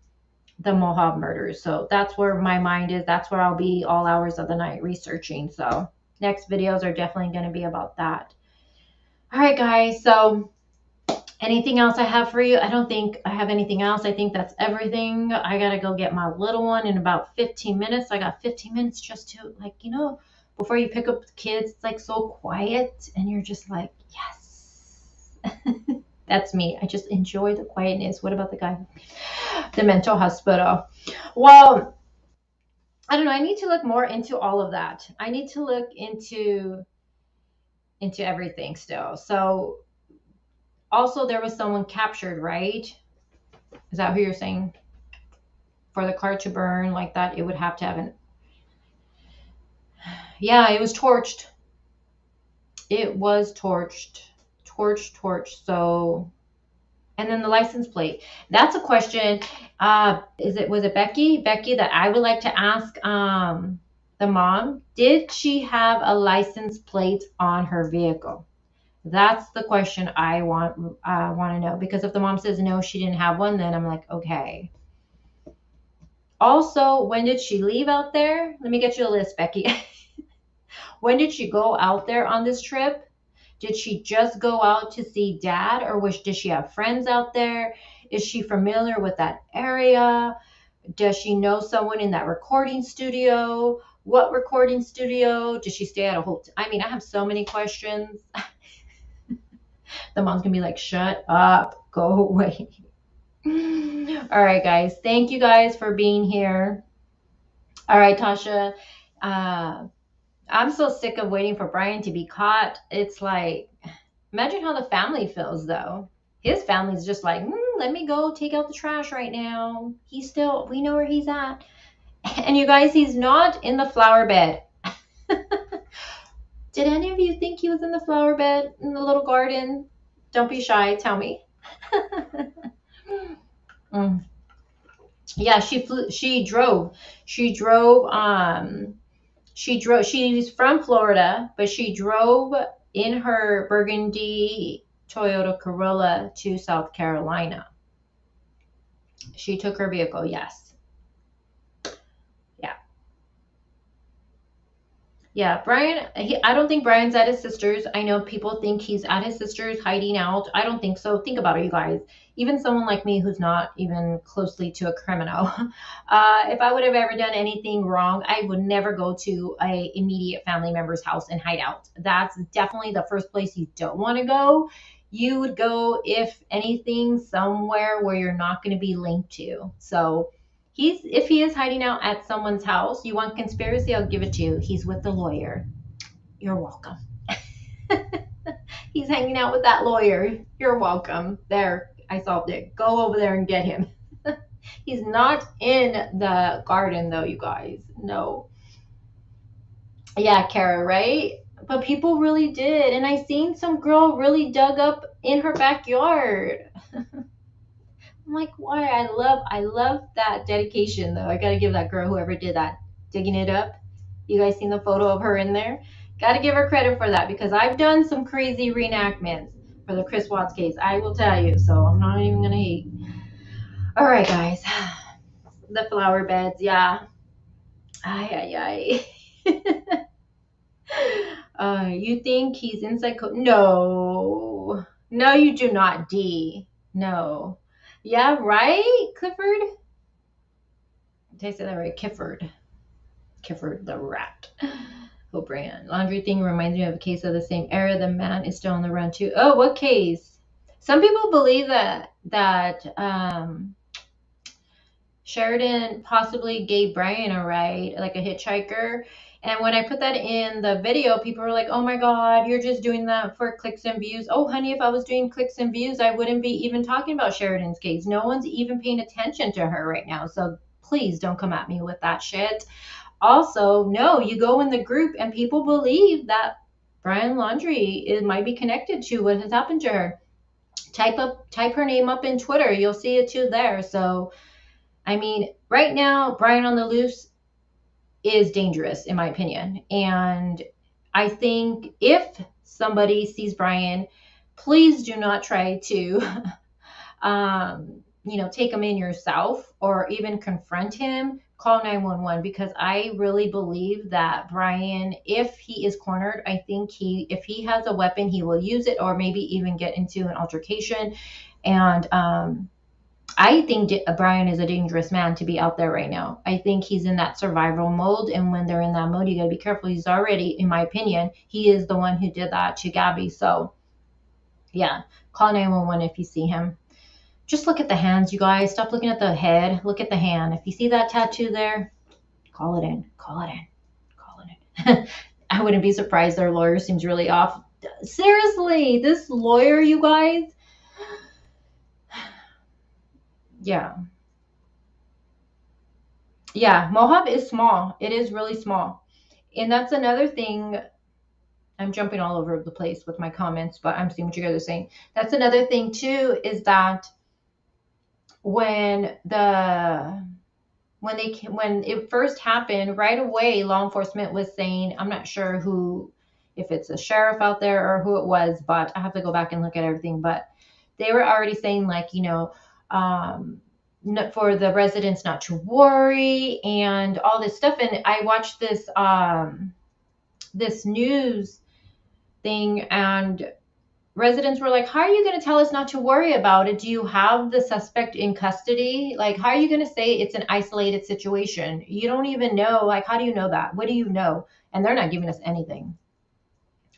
the Moab murders. So that's where my mind is. That's where I'll be all hours of the night researching. So next videos are definitely going to be about that. All right, guys. So anything else I have for you? I don't think I have anything else. I think that's everything. I got to go get my little one in about 15 minutes. I got 15 minutes just to, like, before you pick up the kids, it's like so quiet and you're just like, yes. That's me. I just enjoy the quietness. What about the guy? The mental hospital. Well, I don't know. I need to look more into all of that. I need to look into everything still. So also there was someone captured, right? Is that who you're saying? For the car to burn like that, it would have to have an. Yeah, it was torched. It was torched. Torched. So, and then the license plate. That's a question. Was it Becky? Becky, that I would like to ask the mom. Did she have a license plate on her vehicle? That's the question I want to know, because if the mom says no, she didn't have one, then I'm like, okay. Also, when did she leave out there? Let me get you a list, Becky. When did she go out there on this trip? Did she just go out to see dad, or did she have friends out there? Is she familiar with that area? Does she know someone in that recording studio? What recording studio? Did she stay at a hotel? I mean, I have so many questions. The mom's gonna be like, shut up, go away. All right, guys. Thank you guys for being here. All right, Tasha. I'm so sick of waiting for Brian to be caught. It's like, imagine how the family feels, though. His family's just like, let me go take out the trash right now. We know where he's at. And you guys, he's not in the flower bed. Did any of you think he was in the flower bed in the little garden? Don't be shy. Tell me. Yeah, she drove. She's from Florida, but she drove in her burgundy Toyota Corolla to South Carolina. She took her vehicle, yes. Yeah, Brian, I don't think Brian's at his sister's. I know people think he's at his sister's hiding out. I don't think so. Think about it, you guys. Even someone like me who's not even closely to a criminal, if I would have ever done anything wrong, I would never go to a immediate family member's house and hide out. That's definitely the first place you don't want to go. You would go, if anything, somewhere where you're not going to be linked to. So if he is hiding out at someone's house, you want conspiracy, I'll give it to you. He's with the lawyer. You're welcome. He's hanging out with that lawyer. You're welcome. There, I solved it. Go over there and get him. He's not in the garden, though, you guys. No. Yeah, Kara, right? But people really did. And I seen some girl really dug up in her backyard. I'm like, why? I love that dedication, though. I gotta give that girl, whoever did that, digging it up. You guys seen the photo of her in there? Gotta give her credit for that, because I've done some crazy reenactments for the Chris Watts case. I will tell you, so I'm not even gonna hate. All right, guys. The flower beds, yeah. Ay. You think he's inside? No, you do not, D. No. Yeah, right, Clifford? Did I say that right? Kifford the rat. Oh, Brian. Laundry thing reminds me of a case of the same era. The man is still on the run too. Oh, what case? Some people believe that Sheridan possibly gave Brian a ride, like a hitchhiker. And when I put that in the video, people were like, oh my God, you're just doing that for clicks and views. Oh, honey, if I was doing clicks and views, I wouldn't be even talking about Sheridan's case. No one's even paying attention to her right now. So please don't come at me with that shit. Also, no, you go in the group and people believe that Brian Laundrie might be connected to what has happened to her. Type her name up in Twitter. You'll see it too there. So, I mean, right now, Brian on the loose is dangerous, in my opinion. And I think if somebody sees Brian, please do not try to, take him in yourself or even confront him, call 911, because I really believe that Brian, if he is cornered, I think if he has a weapon, he will use it, or maybe even get into an altercation. And I think Brian is a dangerous man to be out there right now. I think he's in that survival mode. And when they're in that mode, you got to be careful. He's already, in my opinion, he is the one who did that to Gabby. So yeah, call 911 if you see him. Just look at the hands, you guys. Stop looking at the head. Look at the hand. If you see that tattoo there, call it in. Call it in. Call it in. I wouldn't be surprised. Their lawyer seems really off. Seriously, this lawyer, you guys. Yeah. Yeah, Mohawk is small. It is really small. And that's another thing. I'm jumping all over the place with my comments, but I'm seeing what you guys are saying. That's another thing, too, is that when it first happened, right away, law enforcement was saying, I'm not sure if it's a sheriff out there or who it was, but I have to go back and look at everything. But they were already saying, like, for the residents not to worry and all this stuff. And I watched this news thing, and residents were like, how are you going to tell us not to worry about it? Do you have the suspect in custody? Like, how are you going to say it's an isolated situation? You don't even know. Like, how do you know that? What do you know? And they're not giving us anything.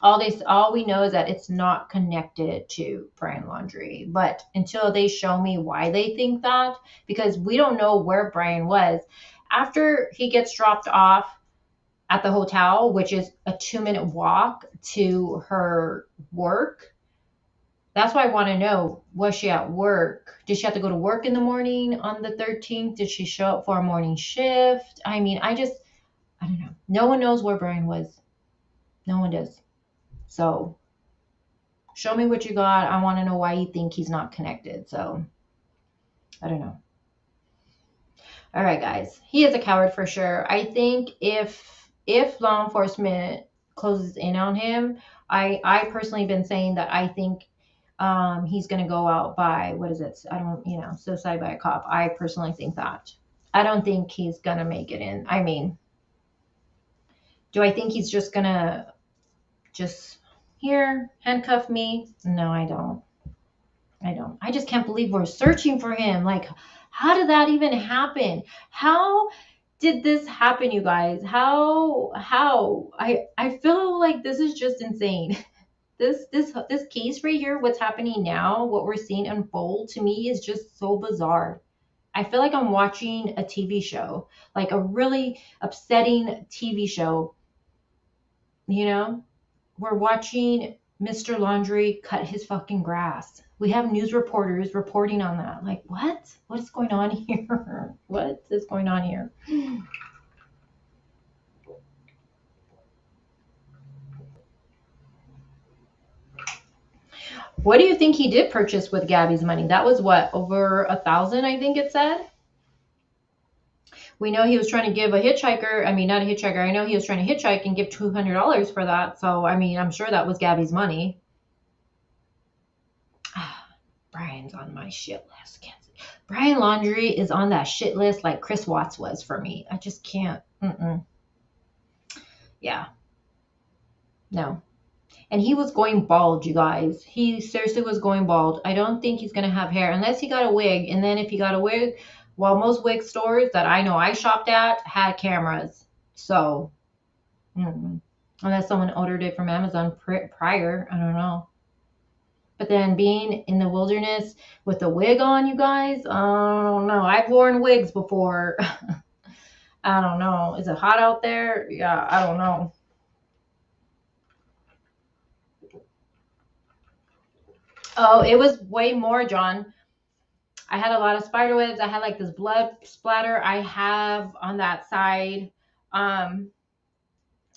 All we know is that it's not connected to Brian Laundrie. But until they show me why they think that, because we don't know where Brian was. After he gets dropped off at the hotel, which is a 2-minute walk to her work, that's why I want to know, was she at work? Did she have to go to work in the morning on the 13th? Did she show up for a morning shift? I mean, I don't know. No one knows where Brian was. No one does. So show me what you got. I want to know why you think he's not connected. So I don't know. All right, guys. He is a coward for sure. I think if law enforcement closes in on him, I personally been saying that I think he's going to go out by, what is it? Suicide by a cop. I personally think that. I don't think he's going to make it in. I mean, do I think he's just going to here, handcuff me? No, I don't. I just can't believe we're searching for him. Like, how did that even happen? How did this happen, you guys? How? I feel like this is just insane. This case right here, what's happening now, what we're seeing unfold, to me is just so bizarre. I feel like I'm watching a TV show, like a really upsetting TV show. We're watching Mr. Laundrie cut his fucking grass. We have news reporters reporting on that. Like, what? What is going on here? What is going on here? What do you think he did purchase with Gabby's money? That was what, over 1,000, I think it said? We know he was trying to give not a hitchhiker. I know he was trying to hitchhike and give $200 for that. So, I mean, I'm sure that was Gabby's money. Brian's on my shit list. Brian Laundrie is on that shit list like Chris Watts was for me. I just can't. Yeah. No. And he was going bald, you guys. He seriously was going bald. I don't think he's going to have hair unless he got a wig. And then if he got a wig, well, most wig stores that I know I shopped at had cameras. So, unless someone ordered it from Amazon prior, I don't know. But then being in the wilderness with the wig on, you guys, I don't know. I've worn wigs before. I don't know. Is it hot out there? Yeah, I don't know. Oh, it was way more, John. I had a lot of spider webs. I had like this blood splatter. I have on that side a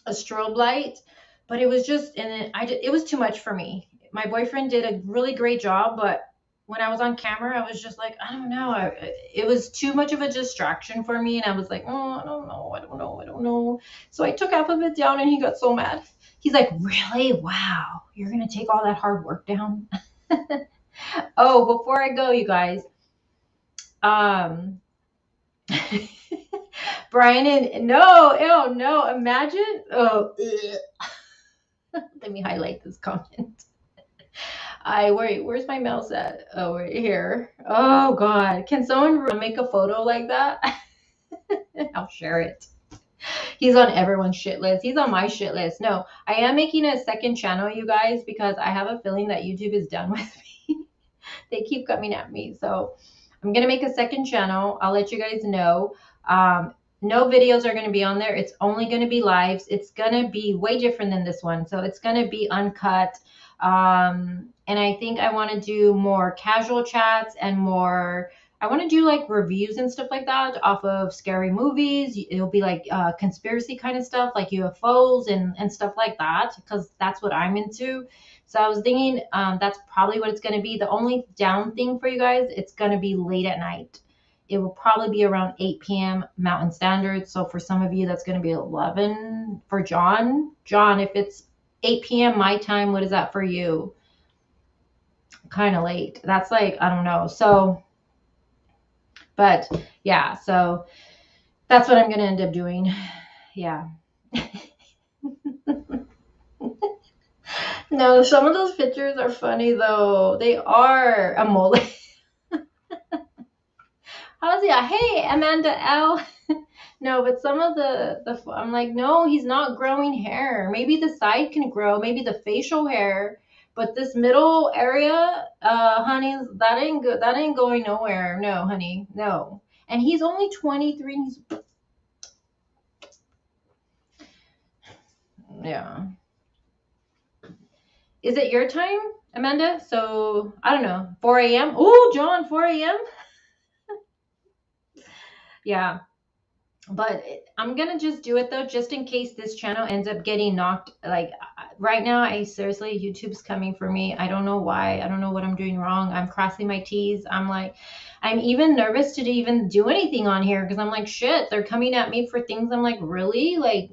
strobe light, but it was just, it was too much for me. My boyfriend did a really great job, but when I was on camera, I was just like, I don't know. It was too much of a distraction for me. And I was like, oh, I don't know. So I took half of it down and he got so mad. He's like, really? Wow. You're going to take all that hard work down? Oh, before I go, you guys, Brian and no, ew, no, imagine. Oh, let me highlight this comment. Where's my mouse at? Oh, right here. Oh God, can someone make a photo like that? I'll share it. He's on everyone's shit list. He's on my shit list. No, I am making a second channel, you guys, because I have a feeling that YouTube is done with me. They keep coming at me. So I'm going to make a second channel. I'll let you guys know. No videos are going to be on there. It's only going to be lives. It's going to be way different than this one. So it's going to be uncut. And I think I want to do more casual chats and more, I want to do like reviews and stuff like that off of scary movies. It'll be like conspiracy kind of stuff, like UFOs and stuff like that, because that's what I'm into. So I was thinking that's probably what it's going to be. The only down thing for you guys, it's going to be late at night. It will probably be around 8 p.m. Mountain Standard. So for some of you, that's going to be 11 for John. John, if it's 8 p.m. my time, what is that for you? Kind of late. That's like, I don't know. So, but yeah, so that's what I'm going to end up doing. Yeah. No, some of those pictures are funny though. They are a mole. How's he? Hey, Amanda L. No, but some of the I'm like, no, he's not growing hair. Maybe the side can grow, maybe the facial hair, but this middle area, honey, that ain't good. That ain't going nowhere. No, honey, no. And he's only 23. Yeah. Is it your time, Amanda? So I don't know, 4 a.m. Oh, John, 4 a.m. Yeah. But I'm gonna just do it though, just in case this channel ends up getting knocked. Like right now, I seriously, YouTube's coming for me. I don't know why. I don't know what I'm doing wrong. I'm crossing my T's. I'm like, I'm even nervous to even do anything on here because I'm like, shit, they're coming at me for things. I'm like, really? Like,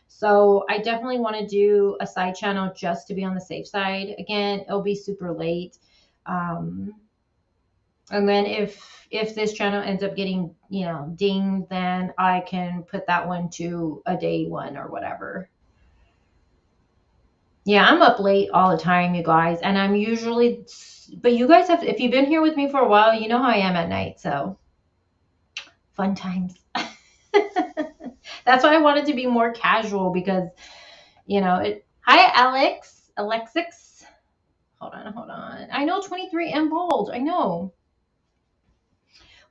so I definitely want to do a side channel just to be on the safe side. Again, it'll be super late. And then if this channel ends up getting, dinged, then I can put that one to a day one or whatever. Yeah, I'm up late all the time, you guys. And I'm usually, but you guys have, if you've been here with me for a while, you know how I am at night. So fun times. That's why I wanted to be more casual because, hi, Alexix. Hold on. I know 23 and bold. I know.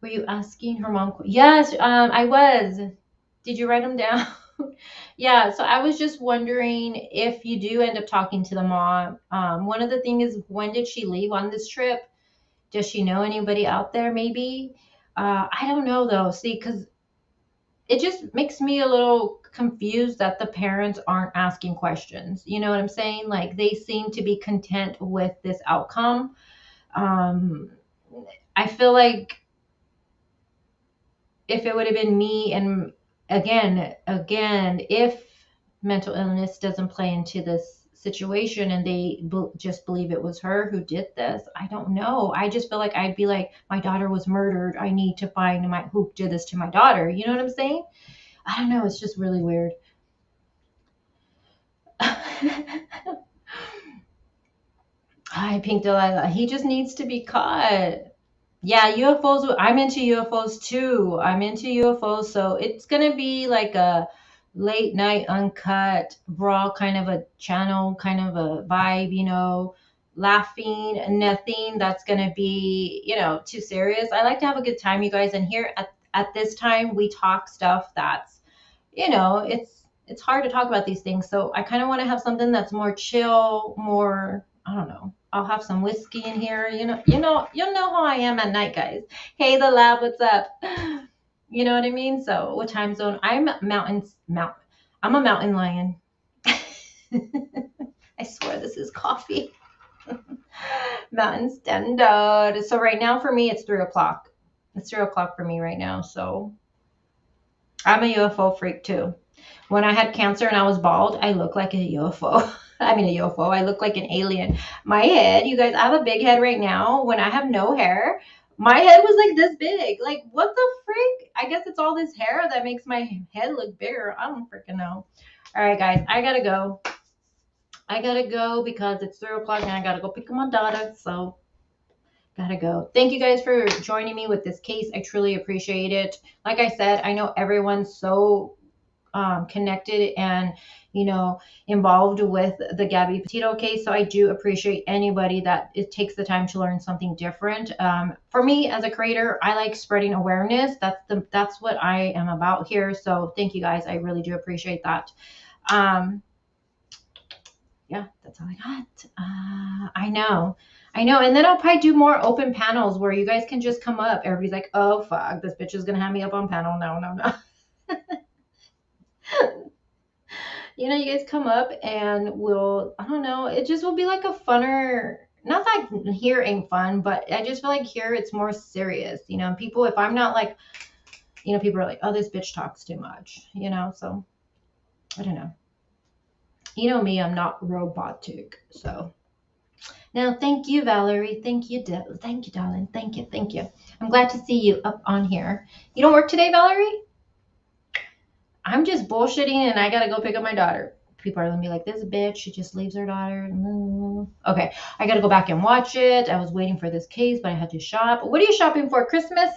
Were you asking her mom? Yes, I was. Did you write them down? Yeah, so I was just wondering if you do end up talking to the mom. One of the things is, when did she leave on this trip? Does she know anybody out there maybe? I don't know though. See, because it just makes me a little confused that the parents aren't asking questions. You know what I'm saying? Like they seem to be content with this outcome. I feel like if it would have been me, and again, if mental illness doesn't play into this situation and they just believe it was her who did this, I don't know. I just feel like I'd be like, my daughter was murdered. I need to find who did this to my daughter. You know what I'm saying? I don't know. It's just really weird. Hi, Pink Delilah. He just needs to be caught. Yeah, UFOs. I'm into UFOs too. I'm into UFOs, so it's gonna be like a late night uncut raw kind of a channel, kind of a vibe, laughing, nothing that's gonna be, too serious. I like to have a good time, you guys, and here at this time we talk stuff that's, it's hard to talk about these things. So I kind of want to have something that's more chill, more, I don't know. I'll have some whiskey in here. You'll know how I am at night, guys. Hey, the lab, what's up? You know what I mean? So what time zone? I'm a mountain lion. I swear this is coffee. Mountain standard. So right now for me, it's 3:00. It's 3:00 for me right now. So I'm a UFO freak too. When I had cancer and I was bald, I look like a UFO. I mean, a UFO. I look like an alien. My head, you guys, I have a big head right now. When I have no hair, My head was like this big. Like, what the freak? I guess it's all this hair that makes my head look bigger. I don't freaking know. All right, guys, I gotta go. I gotta go because it's 3 o'clock and I gotta go pick up my daughter. So, gotta go. Thank you guys for joining me with this case. I truly appreciate it. Like I said, I know everyone's so connected and involved with the Gabby Petito case, so I do appreciate anybody that it takes the time to learn something different. For me as a creator, I like spreading awareness. That's what I am about here, so thank you guys. I really do appreciate that. Yeah, that's all I got. I know, and then I'll probably do more open panels where you guys can just come up. Everybody's like, oh fuck, this bitch is gonna have me up on panel. No. You guys come up and I don't know, it just will be like a funner, not that here ain't fun, but I just feel like here it's more serious. People, if I'm not like, people are like, oh, this bitch talks too much, so I don't know. Me, I'm not robotic. So now, thank you, Valerie. Thank you, darling. Thank you. I'm glad to see you up on here. You don't work today, Valerie? I'm just bullshitting and I gotta go pick up my daughter. People are gonna be like, this bitch, she just leaves her daughter. Okay, I gotta go back and watch it. I was waiting for this case, but I had to shop. What are you shopping for? Christmas?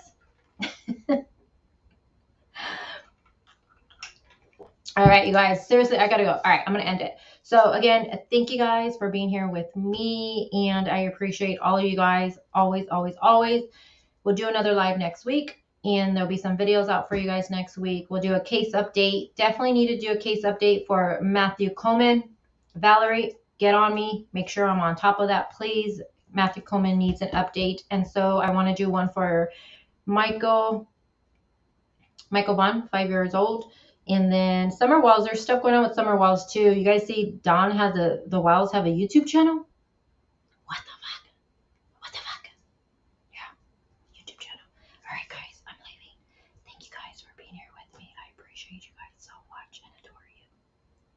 All right, you guys, seriously, I gotta go. All right, I'm gonna end it. So again, thank you guys for being here with me, and I appreciate all of you guys. Always. We'll do another live next week, and there'll be some videos out for you guys next week. We'll do a case update. Definitely need to do a case update for Matthew Coleman. Valerie, get on me. Make sure I'm on top of that, please. Matthew Coleman needs an update, and so I want to do one for Michael Vaughn, 5 years old. And then Summer Wells, there's stuff going on with Summer Wells too. You guys see Don has the Wells have a YouTube channel? What the fuck? Yeah, YouTube channel. All right, guys, I'm leaving. Thank you guys for being here with me. I appreciate you guys so much and adore you.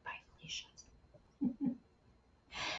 Bye, Felicia.